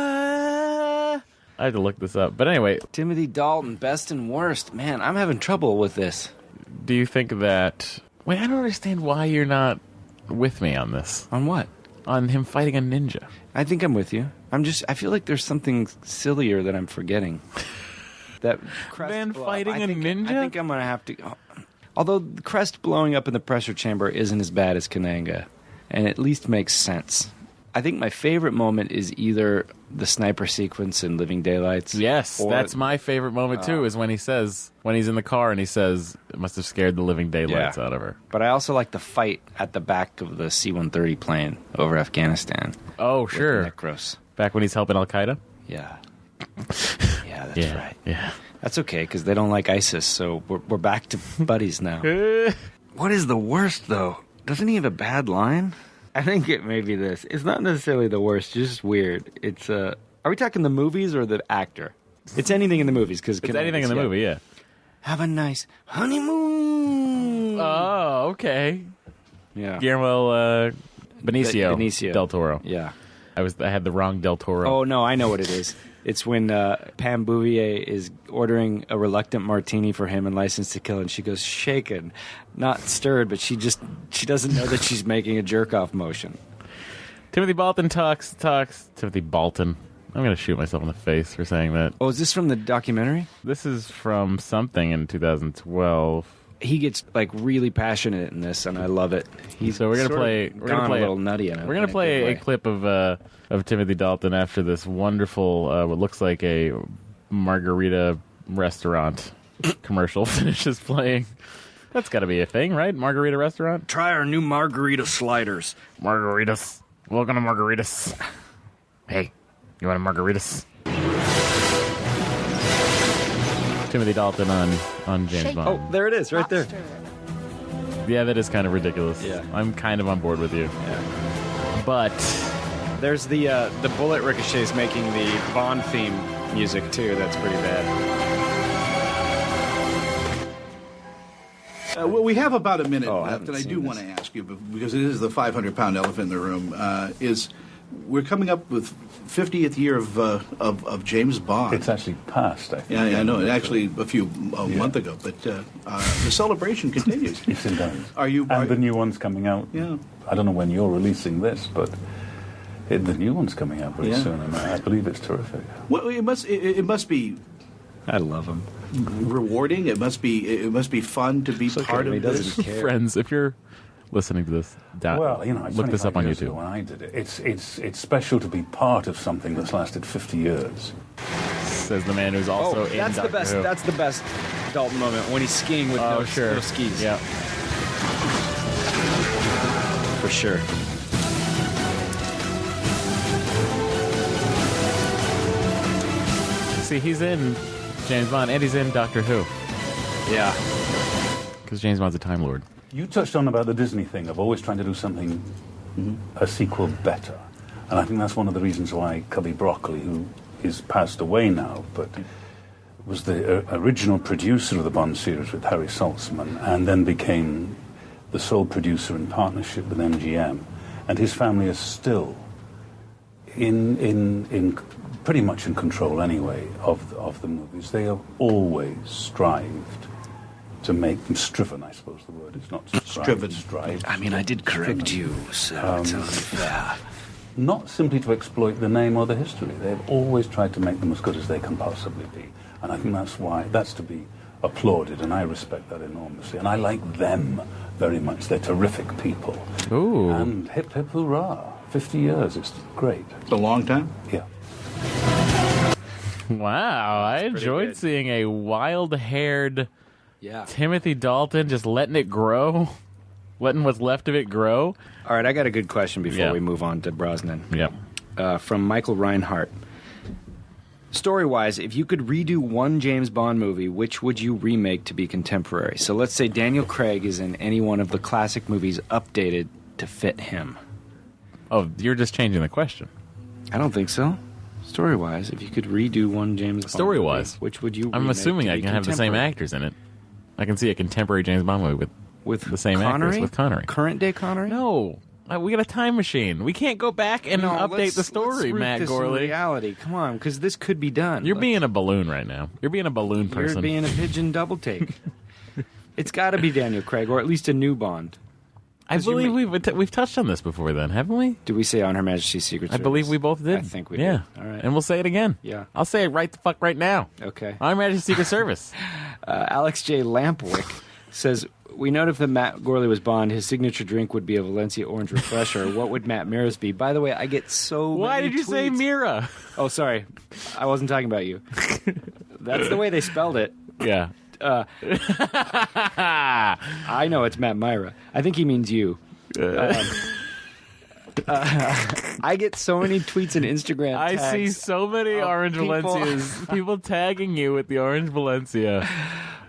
S4: I have to look this up. But anyway.
S3: Timothy Dalton, best and worst. Man, I'm having trouble with this.
S4: Do you think that... Wait, I don't understand why you're not with me on this.
S3: On what?
S4: On him fighting a ninja.
S3: I think I'm with you. I feel like there's something sillier that I'm forgetting. That crest
S4: Man fighting a ninja?
S3: I think I'm going to have to... Although the crest blowing up in the pressure chamber isn't as bad as Kananga, and at least makes sense. I think my favorite moment is either the sniper sequence in Living Daylights.
S4: Yes, that's my favorite moment too, is when he's in the car and he says, it must have scared the living daylights out of her.
S3: But I also like the fight at the back of the C-130 plane over Afghanistan.
S4: Oh, sure.
S3: Necros.
S4: Back when he's helping Al-Qaeda?
S3: Yeah. Yeah, that's right.
S4: Yeah.
S3: That's okay, because they don't like ISIS, so we're back to buddies now. What is the worst, though? Doesn't he have a bad line? I think it may be this. It's not necessarily the worst, it's just weird. It's are we talking the movies or the actor? It's anything in the movies. It's
S4: anything in the movie, yeah.
S3: Have a nice honeymoon.
S4: Oh, okay.
S3: Yeah.
S4: Guillermo Benicio del Toro.
S3: Yeah.
S4: I had the wrong Del Toro.
S3: Oh, no, I know what it is. It's when Pam Bouvier is ordering a reluctant martini for him in License to Kill, and she goes shaken, not stirred, but she doesn't know that she's making a jerk-off motion.
S4: Timothy Balton talks. Timothy Balton. I'm going to shoot myself in the face for saying that.
S3: Oh, is this from the documentary?
S4: This is from something in 2012.
S3: He gets really passionate in this, and I love it.
S4: So we're gonna play.
S3: We're gonna play a little nutty.
S4: We're gonna play a clip of Timothy Dalton after this wonderful, what looks like a margarita restaurant commercial finishes playing. That's got to be a thing, right? Margarita restaurant.
S3: Try our new margarita sliders.
S4: Margaritas. Welcome to Margaritas. Hey, you want a margaritas? Timothy Dalton on James Bond.
S3: Oh, there it is, right there.
S4: Yeah, that is kind of ridiculous.
S3: Yeah.
S4: I'm kind of on board with you.
S3: Yeah.
S4: But
S3: there's the bullet ricochets making the Bond theme music too. That's pretty bad.
S9: Well, we have about a minute
S3: I
S9: left,
S3: haven't
S9: and I
S3: seen
S9: do want to ask you, because it is the 500-pound elephant in the room, is we're coming up with 50th year of James Bond.
S10: It's actually passed, I think.
S9: Yeah, I know. Actually, a month ago. But the celebration continues.
S10: Yes, it does.
S9: And
S10: the new one's coming out.
S9: Yeah.
S10: I don't know when you're releasing this, but the new one's coming out very soon, and I believe it's terrific.
S9: Well, it must be.
S3: I love him.
S9: Rewarding. It must be fun to be part of this.
S4: Friends, if you're listening to this, look this up on YouTube.
S10: When I did it, it's special to be part of something that's lasted 50 years.
S4: Says the man who's also in
S3: that's
S4: Doctor
S3: the best.
S4: Who.
S3: That's the best Dalton moment when he's skiing with no skis.
S4: Yeah,
S3: for sure.
S4: See, he's in James Bond and he's in Doctor Who.
S3: Yeah,
S4: because James Bond's a Time Lord.
S10: You touched on about the Disney thing of always trying to do something, a sequel better. And I think that's one of the reasons why Cubby Broccoli, who is passed away now, but was the original producer of the Bond series with Harry Saltzman, and then became the sole producer in partnership with MGM. And his family is still in pretty much in control anyway of the movies. They have always strived to make them striven, I suppose the word is not strived.
S3: I mean, I did correct you, so it's unfair.
S10: Not simply to exploit the name or the history. They've always tried to make them as good as they can possibly be. And I think that's to be applauded, and I respect that enormously. And I like them very much. They're terrific people.
S4: Ooh.
S10: And hip, hip, hurrah. 50 years, it's great.
S9: It's a long time?
S10: Yeah.
S4: Wow, I enjoyed seeing a wild-haired Timothy Dalton just letting it grow, letting what's left of it grow.
S3: All right, I got a good question before we move on to Brosnan.
S4: Yeah.
S3: From Michael Reinhart. Story-wise, if you could redo one James Bond movie, which would you remake to be contemporary? So let's say Daniel Craig is in any one of the classic movies updated to fit him.
S4: Oh, you're just changing the question.
S3: I don't think so. Story-wise, if you could redo one James Bond
S4: Story-wise,
S3: movie, which would you
S4: I'm assuming I can have the same actors in it. I can see a contemporary James Bond movie with the same actors, with Connery.
S3: Current-day Connery?
S4: No. We got a time machine. We can't go back and update the story, Matt Gourley.
S3: Reality. Come on, because this could be done.
S4: You're being a balloon right now. You're being a balloon person.
S3: You're being a pigeon double take. It's got to be Daniel Craig, or at least a new Bond.
S4: I believe we've touched on this before then, haven't we?
S3: Did we say on Her Majesty's Secret Service?
S4: I believe we both did.
S3: I think we did. All right.
S4: And we'll say it again.
S3: Yeah.
S4: I'll say it right the fuck right now.
S3: Okay.
S4: On Her Majesty's Secret Service.
S3: Alex J. Lampwick says, we note if the Matt Gourley was Bond, his signature drink would be a Valencia Orange Refresher. What would Matt Mira's be? By the way, I get so
S4: Why
S3: many
S4: did you
S3: tweets.
S4: say Mira?
S3: Oh, sorry. I wasn't talking about you. That's the way they spelled it.
S4: Yeah.
S3: I know it's Matt Myra. I think he means you. I get so many tweets and Instagram tags.
S4: I see so many Orange Valencias. People tagging you with the Orange Valencia.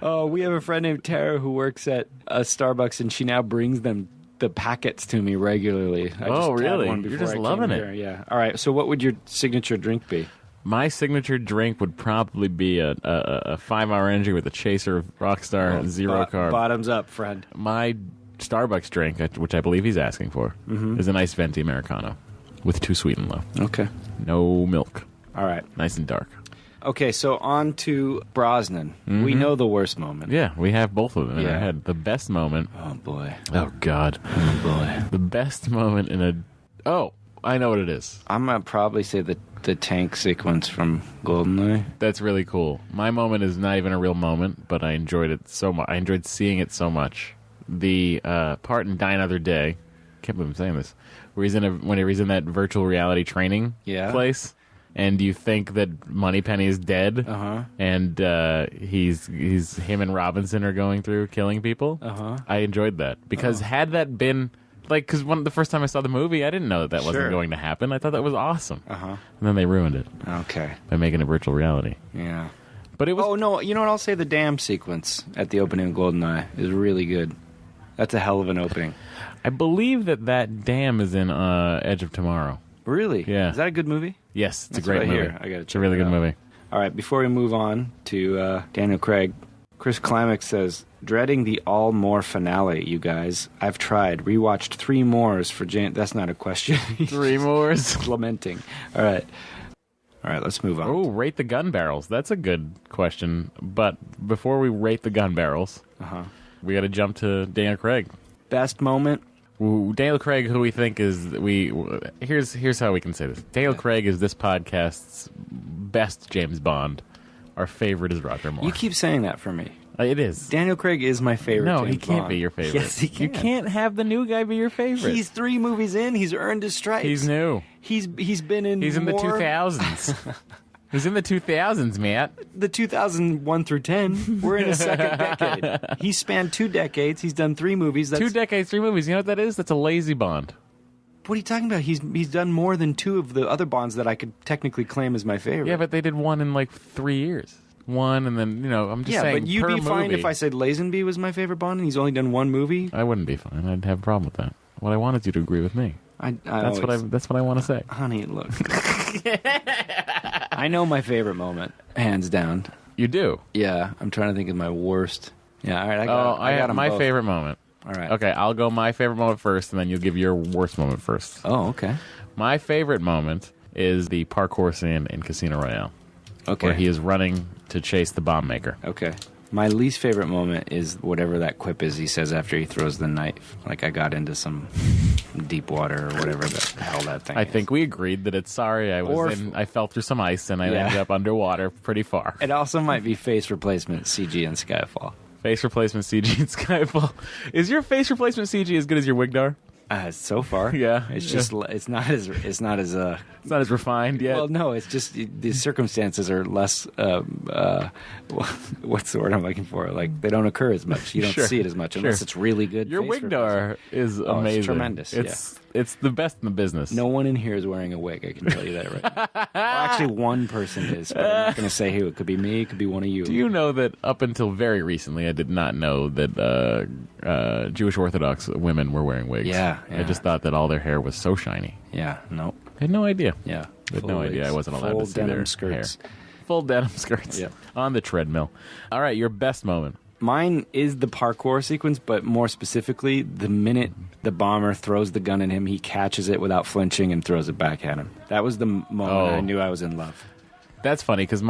S3: Oh, we have a friend named Tara who works at a Starbucks, and she now brings them the packets to me regularly.
S4: Really? You're just loving it.
S3: Here. Yeah. All right. So, what would your signature drink be?
S4: My signature drink would probably be a 5-hour energy with a chaser Rockstar zero carb.
S3: Bottoms up, friend.
S4: My Starbucks drink, which I believe he's asking for, is a nice venti Americano with 2 sweet and low.
S3: Okay.
S4: No milk.
S3: All right.
S4: Nice and dark.
S3: Okay, so on to Brosnan. We know the worst moment.
S4: Yeah, we have both of them in our head. The best moment.
S3: Oh, boy.
S4: Oh, God.
S3: Oh, boy.
S4: The best moment in a... Oh, I know what it is.
S3: I'm going to probably say the tank sequence from Goldeneye.
S4: That's really cool. My moment is not even a real moment, but I enjoyed it so much. I enjoyed seeing it so much. The part in Die Another Day, I can't believe I'm saying this, where when he's in that virtual reality training place, and you think that Moneypenny is dead, and he's him and Robinson are going through killing people. I enjoyed that because had that been because the first time I saw the movie, I didn't know that wasn't going to happen. I thought that was awesome, and then they ruined it.
S3: Okay,
S4: by making it virtual reality.
S3: Yeah,
S4: but it was.
S3: Oh no, you know what? I'll say the dam sequence at the opening of Goldeneye is really good. That's a hell of an opening.
S4: I believe that dam is in Edge of Tomorrow.
S3: Really?
S4: Yeah.
S3: Is that a good movie?
S4: It's a great movie.
S3: I got
S4: It's a really good movie.
S3: All right, before we move on to Daniel Craig, Chris Climax says, dreading the all more finale, you guys. I've tried. Rewatched 3 mores for Jane. That's not a question.
S4: 3 mores?
S3: Lamenting. All right, let's move on.
S4: Oh, rate the gun barrels. That's a good question. But before we rate the gun barrels, we got to jump to Daniel Craig.
S3: Best moment?
S4: Ooh, Daniel Craig, who we think is... Here's how we can say this. Daniel Craig is this podcast's best James Bond. Our favorite is Roger Moore.
S3: You keep saying that for me.
S4: It is.
S3: Daniel Craig is my favorite.
S4: No,
S3: James
S4: he can't
S3: Bond.
S4: be your favorite.
S3: Yes, he can.
S4: You can't have the new guy be your favorite.
S3: He's 3 movies in. He's earned his stripes.
S4: He's new.
S3: He's been in.
S4: He's in
S3: more...
S4: the 2000s. He's in the 2000s, Matt.
S3: The 2001 through 10. We're in a second decade. He spanned 2 decades. He's done 3 movies.
S4: 2 decades, 3 movies. You know what that is? That's a lazy Bond.
S3: What are you talking about? He's done more than 2 of the other Bonds that I could technically claim as my favorite.
S4: Yeah, but they did 1 in like 3 years. 1 and then, I'm just saying.
S3: Yeah, but you'd be fine
S4: movie.
S3: if I said Lazenby was my favorite Bond and he's only done 1 movie?
S4: I wouldn't be fine. I'd have a problem with that. What I wanted you to agree with me. That's what I want to say.
S3: Honey, look. I know my favorite moment, hands down.
S4: You do?
S3: Yeah, I'm trying to think of my worst. Yeah, all right, I got them
S4: my
S3: both.
S4: favorite moment.
S3: All right.
S4: Okay, I'll go my favorite moment first, and then you'll give your worst moment first.
S3: Oh, okay.
S4: My favorite moment is the parkour scene in Casino Royale.
S3: Okay.
S4: Where he is running to chase the bomb maker.
S3: Okay. My least favorite moment is whatever that quip is he says after he throws the knife. Like, I got into some deep water or whatever the hell that thing is.
S4: I think we agreed that it's sorry. I fell through some ice and I ended up underwater pretty far.
S3: It also might be face replacement CG in Skyfall.
S4: Face replacement CG in Skyfall. Is your face replacement CG as good as your Wigdar?
S3: So far,
S4: yeah.
S3: It's just it's not as
S4: refined yet.
S3: Well, no, it's just the circumstances are less. What's the word I'm looking for? Like, they don't occur as much. You don't see it as much unless it's really good.
S4: Your Wigdar is amazing.
S3: It's tremendous.
S4: It's the best in the business.
S3: No one in here is wearing a wig. I can tell you that right now. Well, actually, one person is, but I'm not going to say who. It could be me. It could be one of you.
S4: Do you know that up until very recently, I did not know that Jewish Orthodox women were wearing wigs?
S3: Yeah.
S4: I just thought that all their hair was so shiny.
S3: Yeah, nope.
S4: I had no idea.
S3: Yeah.
S4: I had no idea I wasn't allowed to see their
S3: skirts.
S4: hair. Full denim skirts.
S3: Yep.
S4: On the treadmill. All right, your best moment.
S3: Mine is the parkour sequence, but more specifically, the minute the bomber throws the gun at him, he catches it without flinching and throws it back at him. That was the moment I knew I was in love.
S4: That's funny, because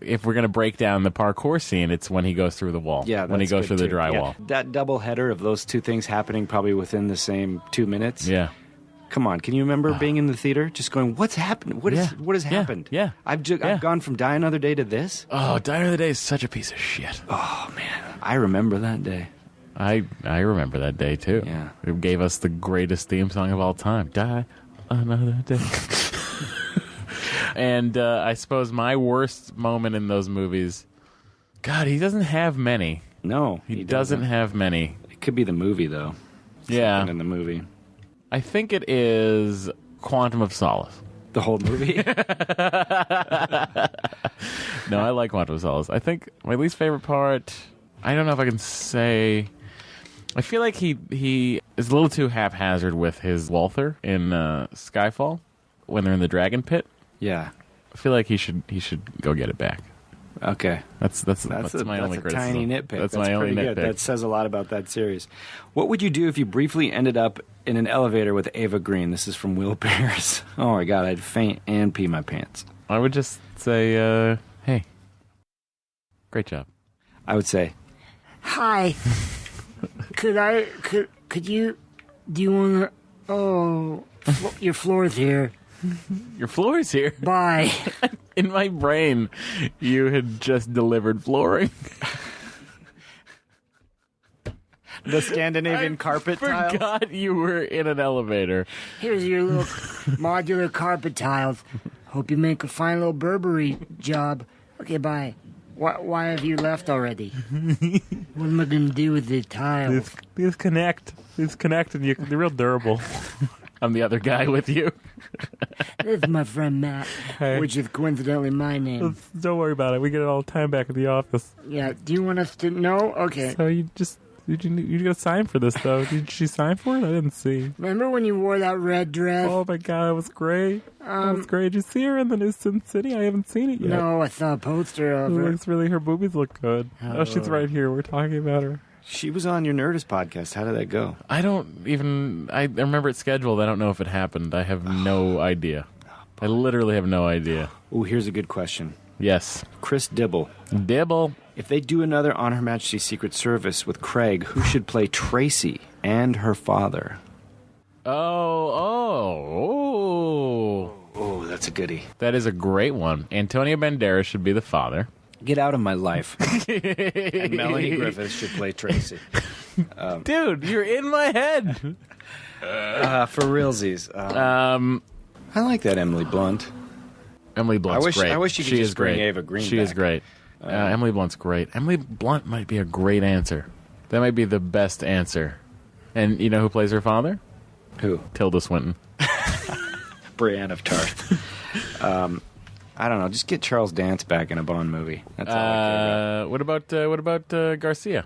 S4: if we're going to break down the parkour scene, it's when he goes through the wall.
S3: Yeah,
S4: when he goes through the drywall.
S3: Yeah. That double header of those 2 things happening probably within the same 2 minutes.
S4: Yeah.
S3: Come on, can you remember being in the theater, just going, "What's happened? What has happened?"
S4: Yeah.
S3: I've gone from Die Another Day to this.
S4: Oh, Die Another Day is such a piece of shit.
S3: Oh man, I remember that day.
S4: I remember that day too.
S3: Yeah,
S4: it gave us the greatest theme song of all time. Die Another Day. And I suppose my worst moment in those movies. God, he doesn't have many.
S3: No,
S4: he doesn't have many.
S3: It could be the movie though.
S4: Yeah,
S3: in the movie.
S4: I think it is Quantum of Solace.
S3: The whole movie?
S4: No, I like Quantum of Solace. I think my least favorite part, I don't know if I can say... I feel like he is a little too haphazard with his Walther in Skyfall when they're in the dragon pit.
S3: Yeah.
S4: I feel like he should go get it back.
S3: Okay,
S4: that's my only criticism.
S3: Tiny nitpick.
S4: That's my only nitpick.
S3: Good. That says a lot about that series. What would you do if you briefly ended up in an elevator with Eva Green? This is from Will Bears. Oh my God, I'd faint and pee my pants.
S4: I would just say, "Hey, great job."
S3: I would say,
S5: "Hi, could you? Do you want to? Oh, your floor's here."
S4: Your floor is here.
S5: Bye.
S4: In my brain, you had just delivered flooring.
S3: The Scandinavian carpet tiles?
S4: I forgot you were in an elevator.
S5: Here's your little modular carpet tiles. Hope you make a fine little Burberry job. Okay, bye. Why have you left already? What am I going to do with the tiles?
S4: These connect, and they're real durable. I'm the other guy with you.
S5: This is my friend Matt, which is coincidentally my name.
S4: Don't worry about it. We get it all the time back at the office.
S5: Yeah, do you want us to know? Okay.
S4: So you just You got to sign for this, though. Did she sign for it? I didn't see.
S5: Remember when you wore that red dress?
S4: Oh, my God. It was great. It was great. Did you see her in the new Sin City? I haven't seen it yet.
S5: No, I saw a poster of her.
S4: Her boobies look good. Oh, she's right here. We're talking about her.
S3: She was on your Nerdist podcast. How did that go?
S4: I remember it's scheduled. I don't know if it happened. I have no idea. I literally have no idea.
S3: Oh, here's a good question.
S4: Yes.
S3: Chris Dibble. If they do another On Her Majesty's Secret Service with Craig, who should play Tracy and her father?
S4: Oh,
S3: that's a goodie.
S4: That is a great one. Antonio Banderas should be the father.
S3: Get out of my life. And Melanie Griffith should play Tracy.
S4: Dude, you're in my head.
S3: For realsies. I like that Emily Blunt.
S4: Emily Blunt's great.
S3: I wish you could just bring Eva Green
S4: She
S3: back.
S4: is great. Emily Blunt's great. Emily Blunt might be a great answer. That might be the best answer. And you know who plays her father?
S3: Who?
S4: Tilda Swinton.
S3: Brienne of Tarth. I don't know. Just get Charles Dance back in a Bond movie. That's all I care about.
S4: What about Garcia?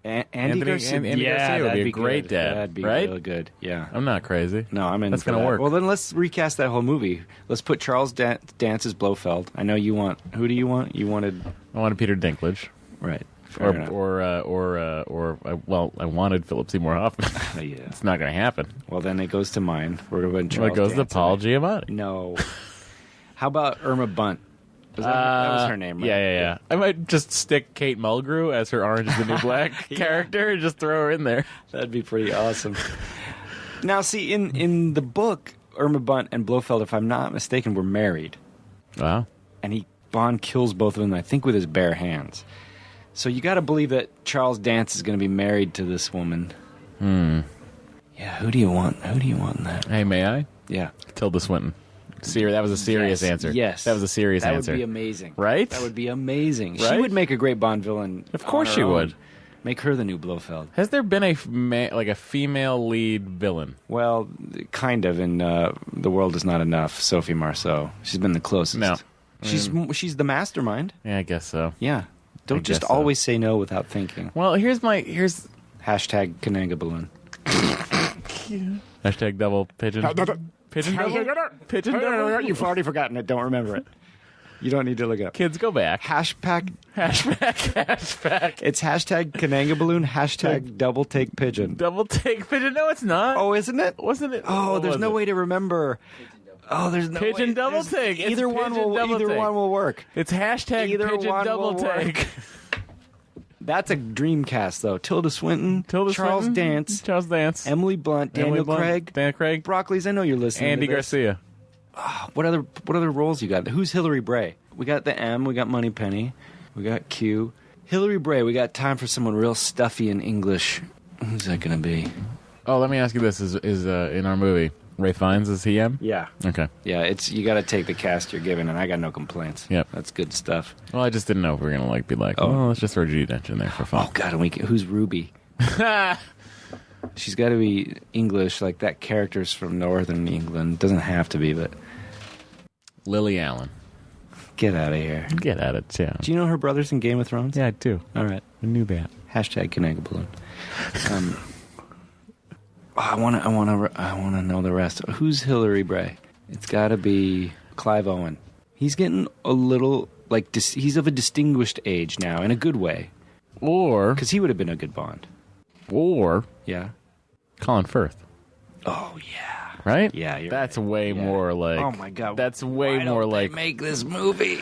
S3: Andy Garcia?
S4: Andy Garcia would be a great dad.
S3: That'd be
S4: right?
S3: really good. Yeah.
S4: I'm not crazy.
S3: No, I'm in.
S4: That's
S3: going to
S4: work.
S3: Well, then let's recast that whole movie. Let's put Charles Dance as Blofeld. I know you want. Who do you want? I wanted Peter
S4: Dinklage.
S3: Right.
S4: I wanted Philip Seymour Hoffman.
S3: Yeah.
S4: It's not going to happen.
S3: Well, then it goes to mine. We're going Charles
S4: it goes
S3: Dance
S4: to Paul Giamatti.
S3: No. How about Irma Bunt? That was her name, right?
S4: Yeah. I might just stick Kate Mulgrew as her Orange is the New Black character and just throw her in there.
S3: That'd be pretty awesome. Now, see, in the book, Irma Bunt and Blofeld, if I'm not mistaken, were married.
S4: Wow.
S3: And Bond kills both of them, I think, with his bare hands. So you got to believe that Charles Dance is going to be married to this woman. Yeah, who do you want? Who do you want in that?
S4: Hey, may I?
S3: Yeah.
S4: Tilda Swinton. That was a serious answer.
S3: Yes.
S4: That was a serious answer.
S3: That would be amazing.
S4: Right?
S3: That would be amazing.
S4: Right?
S3: She would make a great Bond villain.
S4: Of course she would.
S3: Make her the new Blofeld.
S4: Has there been a female lead villain?
S3: Well, kind of in The World Is Not Enough, Sophie Marceau. She's been the closest.
S4: No.
S3: She's the mastermind.
S4: Yeah, I guess so.
S3: Yeah. Don't just always say no without thinking.
S4: Well, here's
S3: Hashtag kanangaballoon.
S4: Hashtag double pigeon. Pigeon double?
S3: You've already forgotten it. Don't remember it. You don't need to look it up.
S4: Kids, go back.
S3: Hashtag.
S4: It's
S3: hashtag kanangaballoon, hashtag double take pigeon.
S4: Double take pigeon? No, it's not.
S3: Oh, isn't it?
S4: Wasn't it?
S3: Oh, there's no way to remember. Oh, there's no
S4: pigeon
S3: way.
S4: double take.
S3: Either one will work.
S4: It's hashtag pigeon double take.
S3: That's a Dreamcast, though. Tilda Swinton, Charles Dance, Emily Blunt, Daniel Craig, Broccoli's. I know you're listening.
S4: Andy Garcia.
S3: Oh, what other roles you got? Who's Hillary Bray? We got the M. We got Moneypenny. We got Q. Hillary Bray. We got time for someone real stuffy in English. Who's that going to be?
S4: Oh, let me ask you this: Is in our movie Ralph Fiennes is he M?
S3: Yeah.
S4: Okay.
S3: Yeah, you got to take the cast you're given, and I got no complaints.
S4: Yep.
S3: That's good stuff.
S4: Well, I just didn't know if we were gonna be like, let's just throw Judi Dench in there for fun.
S3: Oh God, who's Ruby? She's got to be English, like that character's from Northern England. Doesn't have to be, but
S4: Lily Allen.
S3: Get out of here.
S4: Get out of town.
S3: Do you know her brother's in Game of Thrones?
S4: Yeah, I do.
S3: All right,
S4: I knew that.
S3: Hashtag kanangaballoon. I want to know the rest. Who's Hillary Bray? It's got to be Clive Owen. He's getting a little he's of a distinguished age now, in a good way.
S4: Or
S3: because he would have been a good Bond.
S4: Or
S3: yeah,
S4: Colin Firth.
S3: Oh yeah,
S4: right.
S3: Yeah,
S4: that's way more like.
S3: Oh my God,
S4: that's way more like.
S3: Make this movie.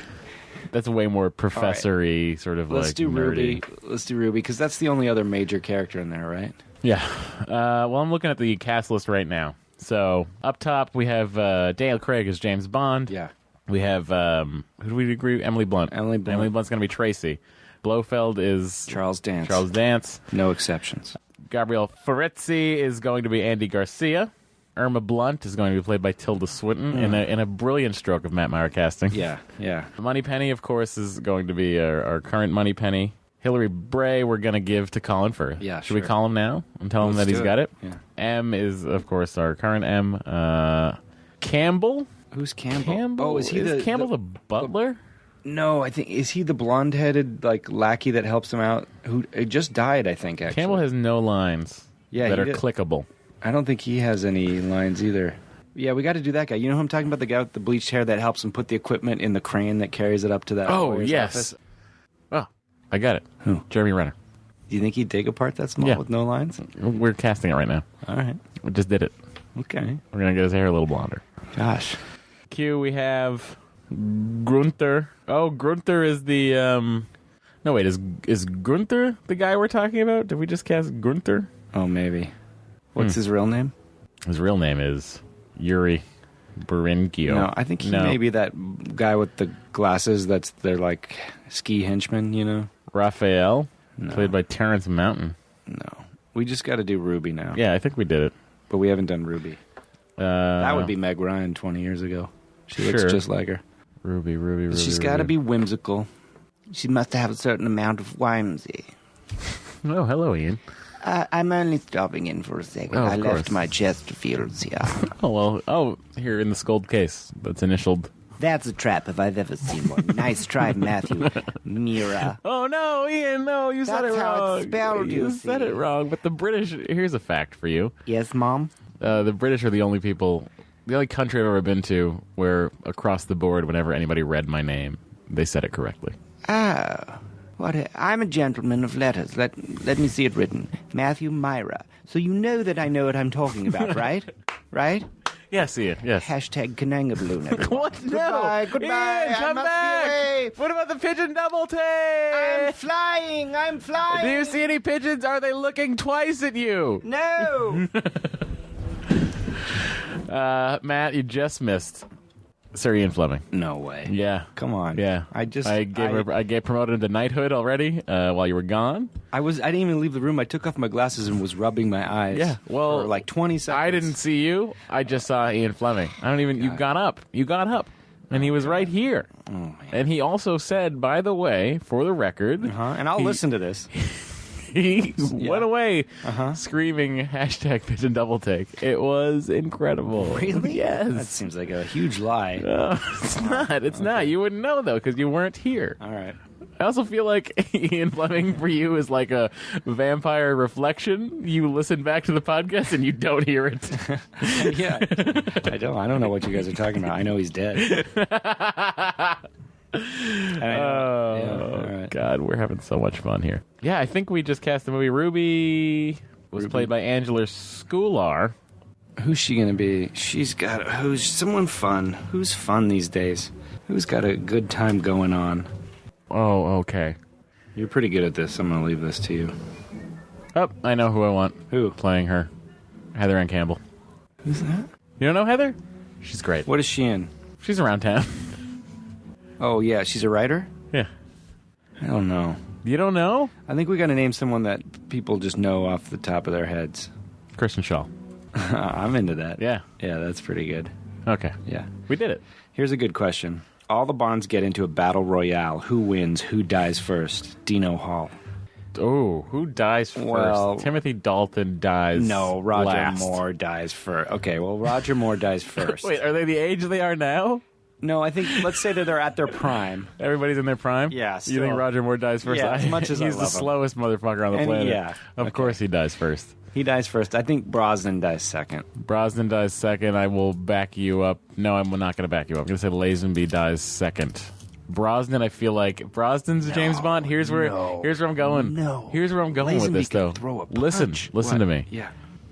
S4: That's way more professor-y, sort of
S3: Let's
S4: like
S3: do
S4: nerdy.
S3: Ruby. Let's do Ruby because that's the only other major character in there, right?
S4: Yeah. Well, I'm looking at the cast list right now. So up top we have Daniel Craig as James Bond.
S3: Yeah.
S4: We have who do we agree? Emily Blunt. Emily Blunt's going to be Tracy. Blofeld is
S3: Charles Dance. No exceptions.
S4: Gabriel Ferrezzi is going to be Andy Garcia. Irma Blunt is going to be played by Tilda Swinton in a brilliant stroke of Matt Maurer casting.
S3: Yeah.
S4: Moneypenny, of course, is going to be our current Moneypenny. Hillary Bray, we're going to give to Colin Firth.
S3: Yeah,
S4: Should we call him now and tell him that he's got it?
S3: Yeah.
S4: M is, of course, our current M. Campbell.
S3: Who's Campbell?
S4: Oh,
S3: is he
S4: Campbell the butler?
S3: No, I think is he the blonde-headed like lackey that helps him out? Who just died, I think. Actually,
S4: Campbell has no lines that are clickable.
S3: I don't think he has any lines either. Yeah, we got to do that guy. You know who I'm talking about? The guy with the bleached hair that helps him put the equipment in the crane that carries it up to that.
S4: Oh,
S3: lawyer's
S4: yes.
S3: office.
S4: Oh, I got it.
S3: Who?
S4: Jeremy Renner.
S3: Do you think he'd take a part that small with no lines?
S4: We're casting it right now.
S3: All right.
S4: We just did it.
S3: Okay.
S4: We're going to get his hair a little blonder.
S3: Gosh.
S4: Q, we have Gunther. Oh, Gunther is the... No, wait, is Gunther the guy we're talking about? Did we just cast Gunther?
S3: Oh, maybe. What's his real name?
S4: His real name is Yuri Berinkio.
S3: No, I think he may be that guy with the glasses that's their, like, ski henchman, you know?
S4: Raphael, played by Terrence Mountain.
S3: No. We just got to do Ruby now.
S4: Yeah, I think we did it.
S3: But we haven't done Ruby. That would be Meg Ryan 20 years ago. She looks just like her.
S4: Ruby.
S3: She's got to be whimsical. She must have a certain amount of whimsy.
S4: Oh, hello, Ian.
S11: I'm only stopping in for a second. I left my Chesterfields here.
S4: Here in this gold case that's initialed.
S11: That's a trap if I've ever seen one. Nice try, Matthew. Mira.
S4: Oh, no, Ian, no, you said it wrong.
S11: That's how it's spelled,
S4: you said it wrong, but the British, here's a fact for you.
S11: Yes, Mom?
S4: The British are the only country I've ever been to where across the board, whenever anybody read my name, they said it correctly.
S11: Ah. I'm a gentleman of letters. Let me see it written. Matthew Mira. So you know that I know what I'm talking about, right? Right?
S4: Yes, Ian, yes.
S11: Hashtag kanangaballoon, everyone.
S4: What? No.
S11: Goodbye.
S4: Ian, come back. What about the pigeon double-take?
S11: I'm flying.
S4: Do you see any pigeons? Are they looking twice at you?
S11: No.
S4: Matt, you just missed Sir Ian Fleming.
S3: No way.
S4: Yeah.
S3: Come on.
S4: Yeah. I gave promoted him to knighthood already while you were gone.
S3: I didn't even leave the room. I took off my glasses and was rubbing my eyes.
S4: Yeah. Well,
S3: for like 20 seconds.
S4: I didn't see you. I just saw Ian Fleming. You got up. And he was right here.
S3: Oh, man.
S4: And he also said, by the way, for the record,
S3: and I'll listen to this.
S4: He went away screaming hashtag pigeon double take. It was incredible.
S3: Really?
S4: Yes.
S3: That seems like a huge lie.
S4: It's not. It's not. You wouldn't know, though, because you weren't here.
S3: All right.
S4: I also feel like Ian Fleming for you is like a vampire reflection. You listen back to the podcast and you don't hear it.
S3: Yeah. I don't know what you guys are talking about. I know he's dead.
S4: God, we're having so much fun here. Yeah, I think we just cast the movie. Ruby was played by Angela Scular.
S3: Who's she going to be? Who's someone fun? Who's fun these days? Who's got a good time going on?
S4: Oh, okay.
S3: You're pretty good at this. I'm going to leave this to you.
S4: Oh, I know who I want.
S3: Who?
S4: Playing her. Heather Ann Campbell.
S3: Who's that?
S4: You don't know Heather? She's great.
S3: What is she in?
S4: She's around town.
S3: Oh, yeah. She's a writer?
S4: Yeah.
S3: I don't know.
S4: You don't know?
S3: I think we got to name someone that people just know off the top of their heads.
S4: Kristen Shaw.
S3: I'm into that.
S4: Yeah.
S3: Yeah, that's pretty good.
S4: Okay.
S3: Yeah.
S4: We did it.
S3: Here's a good question. All the Bonds get into a battle royale. Who wins? Who dies first? Dino Hall.
S4: Oh, who dies first?
S3: Well,
S4: Timothy Dalton dies.
S3: No, Roger
S4: last.
S3: Moore dies first. Okay, well, Roger Moore dies first.
S4: Wait, are they the age they are now?
S3: No, I think, let's say that they're at their prime.
S4: Everybody's in their prime?
S3: Yeah.
S4: You think Roger Moore dies first?
S3: Yeah, as much as I
S4: He's
S3: love
S4: the
S3: him.
S4: slowest motherfucker on the planet.
S3: Yeah.
S4: Of course he dies first.
S3: He dies first. I think Brosnan dies second.
S4: Brosnan dies second. I will back you up. No, I'm not going to back you up. I'm going to say Lazenby dies second. Brosnan, I feel like Brosnan's James Bond. Here's where I'm going.
S3: No.
S4: Here's where I'm going with this, though. Listen to me.
S3: Yeah.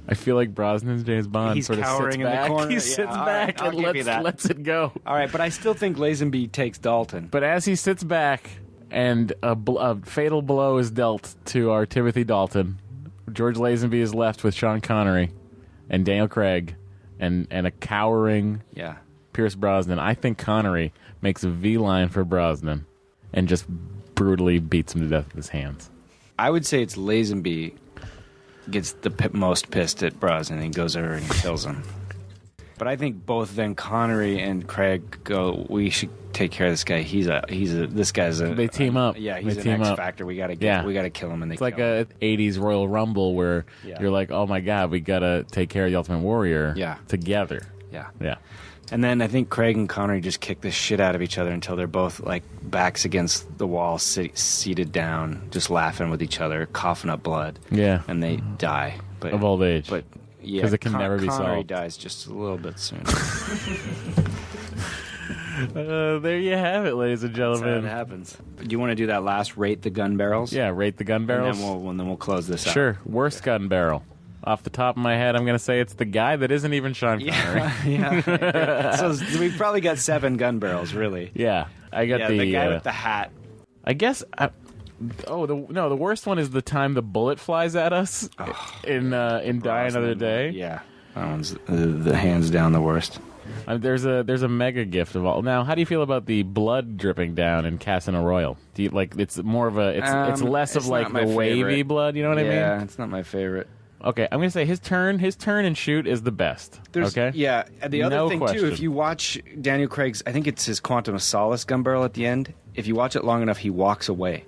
S4: I feel like Brosnan's James Bond.
S3: He's
S4: sort of
S3: cowering
S4: sits
S3: in
S4: back.
S3: the corner.
S4: He sits
S3: Yeah,
S4: back
S3: all right, I'll give you
S4: and
S3: that.
S4: lets it go.
S3: All right, but I still think Lazenby takes Dalton.
S4: But as he sits back and a fatal blow is dealt to our Timothy Dalton, George Lazenby is left with Sean Connery and Daniel Craig and a cowering Pierce Brosnan. I think Connery makes a V-line for Brosnan and just brutally beats him to death with his hands.
S3: I would say it's Lazenby gets the most pissed at Brosnan and he goes over and kills him. But I think both then Connery and Craig go, we should take care of this guy. This guy's a...
S4: They team up.
S3: Yeah, he's
S4: an
S3: X-Factor. We got to kill him. And
S4: it's like a 80s Royal Rumble where you're like, oh my God, we got to take care of the Ultimate Warrior together.
S3: Yeah.
S4: Yeah.
S3: And then I think Craig and Connery just kick the shit out of each other until they're both like backs against the wall, seated down, just laughing with each other, coughing up blood.
S4: Yeah.
S3: And they die. But,
S4: of old age.
S3: But yeah,
S4: because it can never be
S3: Connery
S4: solved.
S3: dies just a little bit sooner.
S4: There you have it, ladies and gentlemen.
S3: That's how it happens. Do you want to do that last rate the gun barrels?
S4: Yeah, rate the gun barrels.
S3: And then we'll close this out.
S4: Sure. Worst gun barrel. Off the top of my head, I'm going to say it's the guy that isn't even Sean Connery.
S3: Yeah. So we've probably got 7 gun barrels, really.
S4: Yeah. I got
S3: the guy with the hat.
S4: I guess... the worst one is the time the bullet flies at us in Die Another Day.
S3: Yeah. That one's the hands down the worst.
S4: There's a mega gift of all. Now, how do you feel about the blood dripping down in Casino Royale? Do you like? It's more of a. It's less of like the wavy blood. You know what I mean?
S3: Yeah, it's not my favorite.
S4: Okay, I'm gonna say his turn and shoot is the best. Okay.
S3: Yeah. The other thing
S4: question.
S3: too, if you watch Daniel Craig's, I think it's his Quantum of Solace gun barrel at the end. If you watch it long enough, he walks away.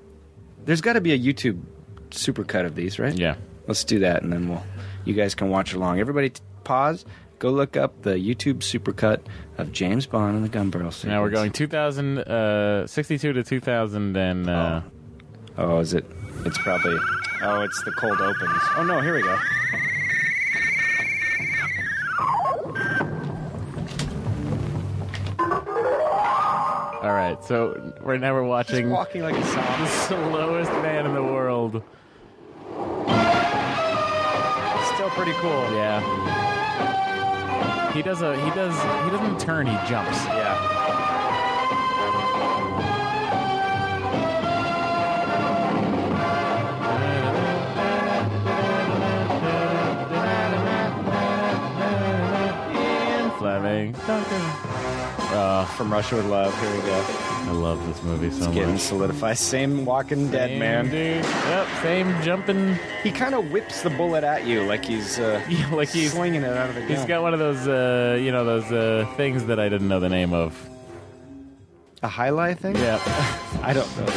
S3: There's got to be a YouTube supercut of these, right?
S4: Yeah.
S3: Let's do that, and then you guys can watch along. Everybody, pause. Go look up the YouTube supercut of James Bond and the gun barrel sequence.
S4: Now we're going 2062 to 2000 and...
S3: Oh, is it? It's probably... Oh, it's the cold opens. Oh, no, here we go.
S4: All right, so right now we're watching...
S3: Just walking like a zombie.
S4: The slowest man in the world.
S3: Still pretty cool.
S4: Yeah. He doesn't turn, he jumps.
S3: Yeah.
S4: Fleming.
S3: From Russia with Love. Here we go.
S4: I love this movie so
S3: It's getting
S4: much.
S3: solidified. Same Walking Dead man.
S4: Dude. Yep, same jumping.
S3: He kind of whips the bullet at you like he's slinging it out of the gun.
S4: He's got one of those, those things that I didn't know the name of.
S3: A highlight thing?
S4: Yeah.
S3: I don't know the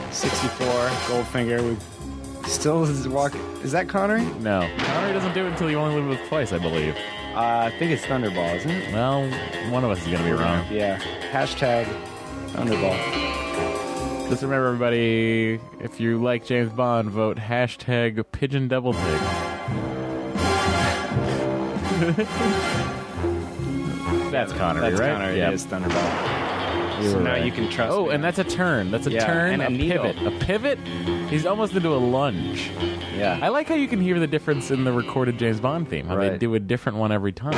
S3: name. 64, Goldfinger. We still is walking. Is that Connery?
S4: No. Connery doesn't do it until you only live with twice, I believe.
S3: I think it's Thunderball, isn't it?
S4: Well, one of us is going to be wrong.
S3: Yeah. Hashtag Thunderball.
S4: Just remember, everybody, if you like James Bond, vote hashtag pigeondoubletake. That's Connery,
S3: That's
S4: right?
S3: Connery.
S4: Yeah.
S3: It is Thunderball. So now
S4: right.
S3: you can trust
S4: Oh,
S3: me.
S4: and that's a turn. That's a turn,
S3: and a needle.
S4: pivot. A pivot? He's almost into a lunge.
S3: Yeah.
S4: I like how you can hear the difference in the recorded James Bond theme, how they
S3: Right.
S4: do a different one every time.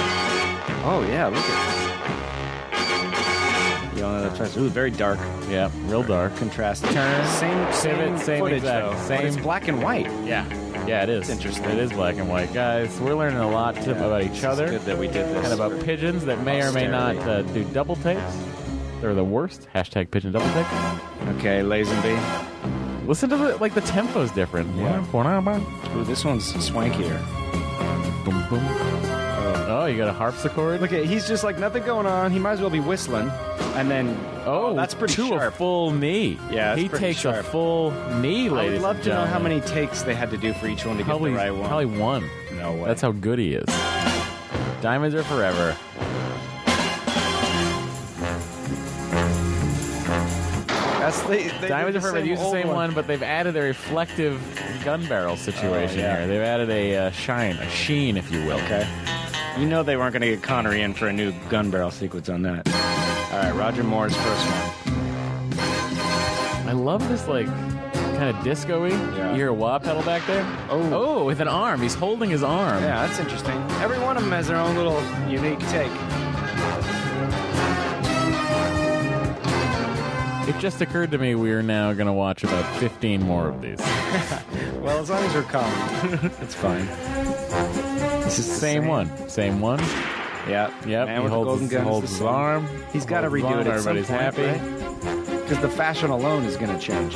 S3: Oh, yeah, look at this. You know, that's ooh, very dark.
S4: Yeah, real dark.
S3: Contrasting.
S4: Turn,
S3: Same
S4: pivot, same
S3: footage,
S4: exact.
S3: though.
S4: Same.
S3: But it's black and white.
S4: Yeah. Yeah, it is.
S3: It's interesting.
S4: It is black and white. Guys, we're learning a lot about each other.
S3: It's good that we did this.
S4: And about pigeons that may or may not do double takes. They're the worst. Hashtag pigeon double take.
S3: Okay, Lazenby.
S4: Listen to the tempo's different.
S3: Yeah.
S4: Boom,
S3: Ooh, this one's swankier.
S4: boom. Oh, you got a harpsichord?
S3: Look at he's just like nothing going on. He might as well be whistling. And then
S4: that's pretty
S3: sharp.
S4: a full knee.
S3: Yeah, that's
S4: he
S3: pretty
S4: takes
S3: sharp.
S4: a full knee,
S3: I
S4: ladies
S3: would love
S4: and
S3: to know
S4: gentlemen.
S3: how many takes they had to do for each one to
S4: Probably,
S3: get the right one.
S4: Probably one.
S3: No way.
S4: That's how good he is. Diamonds are forever. Diamonds are forever. They use the same one, but they've added a reflective gun barrel situation here. They've added a sheen, if you will.
S3: Okay. You know they weren't going to get Connery in for a new gun barrel sequence on that. All right, Roger Moore's first one.
S4: I love this, kind of disco-y.
S3: Yeah.
S4: You hear a wah pedal back there? Oh, with an arm. He's holding his arm.
S3: Yeah, that's interesting. Every one of them has their own little unique take.
S4: It just occurred to me we are now going to watch about 15 more of these.
S3: Well, as long as we're calm, it's fine.
S4: This is the same one. Same one.
S3: Yeah.
S4: Yep.
S3: Man
S4: He
S3: with the
S4: holds
S3: golden gun
S4: holds
S3: is the
S4: his
S3: same.
S4: arm.
S3: He's got to
S4: Holds his
S3: redo it
S4: arm,
S3: at some
S4: everybody's
S3: point,
S4: happy.
S3: Because the fashion alone is going to change.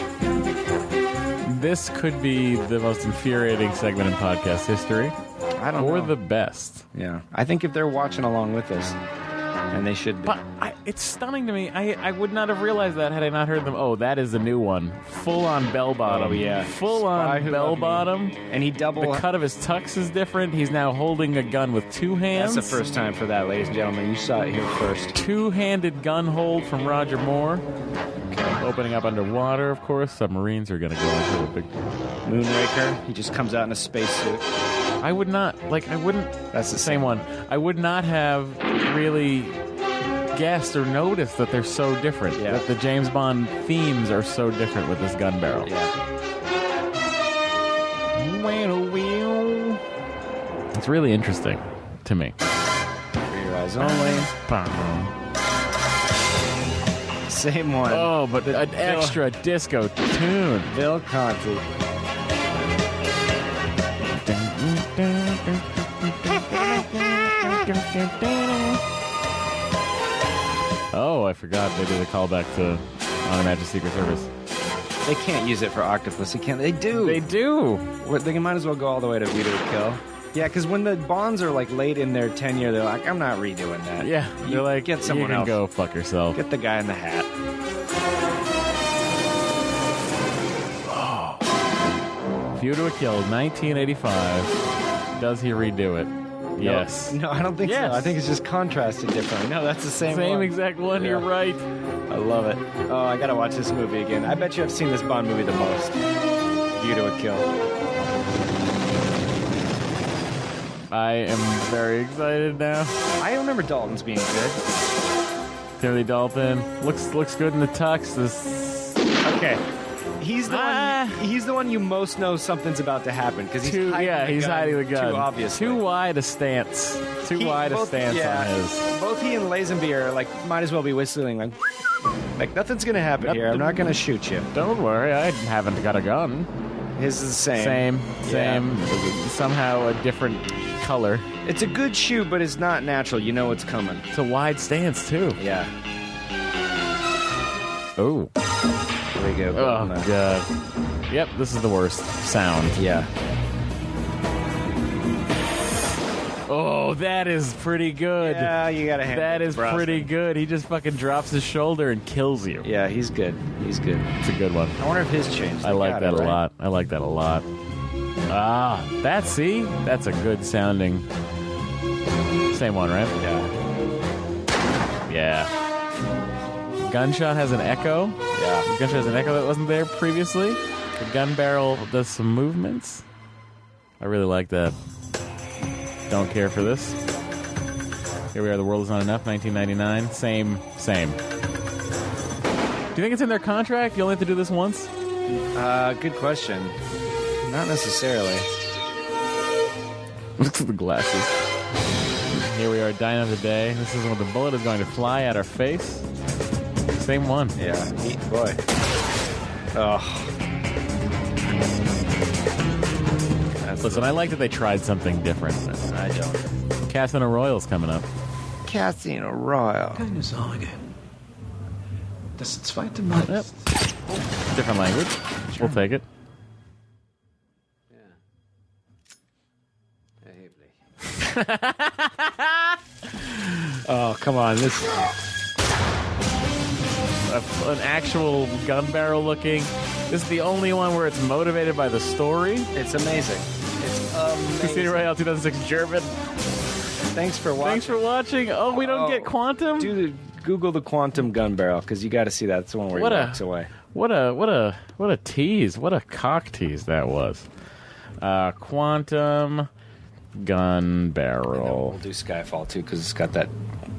S4: This could be the most infuriating segment in podcast history.
S3: I don't know.
S4: Or the best.
S3: Yeah. I think if they're watching along with us, And they should be.
S4: But it's stunning to me. I would not have realized that had I not heard them. Oh, that is the new one. Full on bell bottom.
S3: Oh, yeah.
S4: Full on bell bottom.
S3: And he
S4: The cut of his tux is different. He's now holding a gun with two hands.
S3: That's the first time for that, ladies and gentlemen. You saw it here first.
S4: Two-handed gun hold from Roger Moore. Okay. Opening up underwater, of course. Submarines are going to go into a big...
S3: Moonraker. He just comes out in a spacesuit.
S4: I would not, I wouldn't...
S3: That's the
S4: same one. I would not have really guessed or noticed that they're so different.
S3: Yeah.
S4: That the James Bond themes are so different with this gun barrel.
S3: Yeah.
S4: It's really interesting to me.
S3: For your eyes only. Same one.
S4: Oh, but an extra disco tune.
S3: Bill Conti.
S4: Oh, I forgot they did a callback to Honor Majesty Secret Service.
S3: They can't use it for Octopus. They can't. They do.
S4: They do.
S3: They might as well go all the way to View to a Kill. Yeah, because when the Bonds are like late in their tenure, they're like, I'm not redoing that.
S4: Yeah, they're like,
S3: get someone
S4: you can
S3: else.
S4: Go fuck yourself.
S3: Get the guy in the hat.
S4: View to a Kill, 1985. Does he redo it? Yes.
S3: No, I don't think so. I think it's just contrasted differently. No, that's the same one.
S4: Exact one.
S3: Yeah.
S4: You're right.
S3: I love it. Oh, I gotta watch this movie again. I bet you I've seen this Bond movie the most. View to a Kill.
S4: I am very excited now.
S3: I remember Dalton's being good.
S4: Timothy Dalton looks good in the tux.
S3: Okay. He's the one. He's the one you most know something's about to happen because he's hiding the gun. Too obviously.
S4: Too wide a stance. On his.
S3: Both he and Lazenby are like might as well be whistling like nothing's gonna happen here. I'm not gonna shoot you.
S4: Don't worry, I haven't got a gun.
S3: His is the same.
S4: Same. Somehow a different color.
S3: It's a good shoot, but it's not natural. You know what's coming.
S4: It's a wide stance too.
S3: Yeah.
S4: Oh.
S3: There we go.
S4: Oh god. Yep, this is the worst sound.
S3: Yeah.
S4: Oh, that is pretty good.
S3: Yeah, you gotta hand
S4: that
S3: it
S4: is
S3: to Brosnan.
S4: pretty good. He just fucking drops his shoulder and kills you.
S3: Yeah, he's good. He's good.
S4: It's a good one.
S3: I wonder if his changed.
S4: I like that a lot. I like that a lot. That's a good sounding. Same one, right? Yeah. Gunshot has an echo.
S3: Yeah.
S4: Gunshot has an echo that wasn't there previously. The gun barrel does some movements. I really like that. Don't care for this. Here we are. The World Is Not Enough, 1999. Same. Do you think it's in their contract? You only have to do this once?
S3: Good question. Not necessarily.
S4: Look at the glasses. Here we are, dying of the day. This is when the bullet is going to fly at our face. Same one.
S3: Yeah. Boy. Oh.
S4: Listen, I like that they tried something different.
S3: I don't.
S4: Casino Royale's coming up.
S3: Casino Royale.
S8: Keine Sorge. Das zweite Mal.
S4: Yep. Different language. Sure. We'll take it.
S3: Oh, come on. This
S4: an actual gun barrel looking. This is the only one where it's motivated by the story.
S3: It's amazing. It's amazing.
S4: Casino Royale 2006 German.
S3: Thanks for watching.
S4: Oh, we don't get Quantum?
S3: Google the Quantum gun barrel because you got to see that. It's the one where he walks away.
S4: What a tease. What a cock tease that was. Quantum gun barrel.
S3: We'll do Skyfall too because it's got that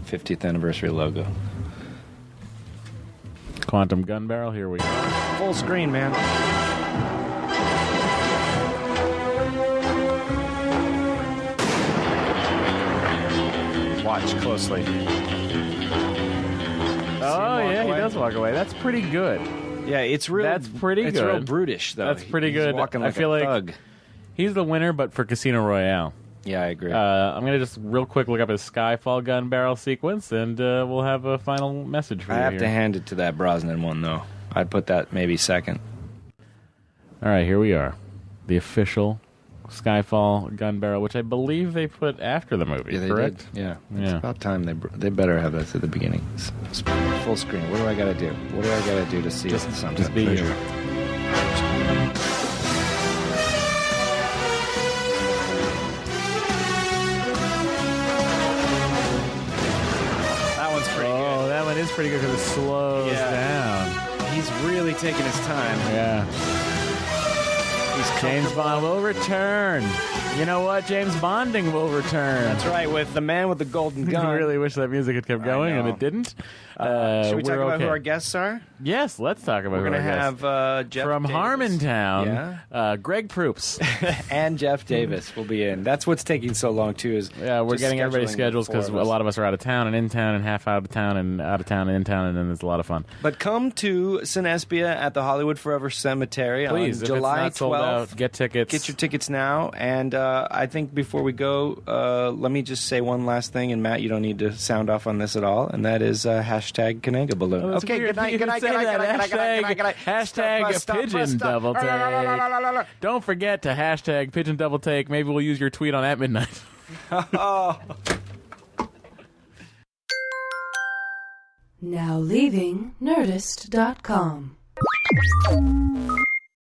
S3: 50th anniversary logo.
S4: Quantum gun barrel. Here we go.
S3: Full screen, man. Watch closely.
S4: Oh yeah, he does walk away. That's pretty good.
S3: Yeah, it's real.
S4: That's pretty good.
S3: It's real brutish, though.
S4: That's pretty good.
S3: Walking like
S4: I feel
S3: a
S4: like
S3: thug.
S4: He's the winner, but for Casino Royale.
S3: Yeah, I agree.
S4: I'm going to just real quick look up his Skyfall gun barrel sequence, and we'll have a final message for you.
S3: I have to hand it to that Brosnan one, though. I'd put that maybe second.
S4: All right, here we are. The official Skyfall, Gun Barrel, which I believe they put after the movie, correct?
S3: Did. Yeah. It's about time they better have this at the beginning. Full screen. What do I got to do? What do I got to do to see something?
S4: Just be you. That one is pretty good because it slows down.
S3: He's really taking his time.
S4: Yeah. James Bond will return. You know what? James Bonding will return.
S3: That's right, with the man with the golden gun.
S4: I really wish that music had kept going, and it didn't.
S3: Should we talk about who our guests are?
S4: Yes, let's talk about who our guests are.
S3: We're going to have Jeff
S4: from
S3: Davis.
S4: Harmontown, Greg Proops.
S3: And Jeff Davis will be in. That's what's taking so long, too. Is
S4: we're getting everybody's schedules because a lot of us are out of town and in town and half out of town and out of town and in town, and then it's a lot of fun.
S3: But come to Cinespia at the Hollywood Forever Cemetery
S4: Please,
S3: on July 12th.
S4: Sold out, get tickets.
S3: Get your tickets now. And I think before we go, let me just say one last thing. And Matt, you don't need to sound off on this at all. And that is hashtag kanangaballoon.
S4: Okay, good night. Hashtag pigeon double take. Don't forget to hashtag pigeon double take. Maybe we'll use your tweet on at midnight.
S1: Now leaving Nerdist.com.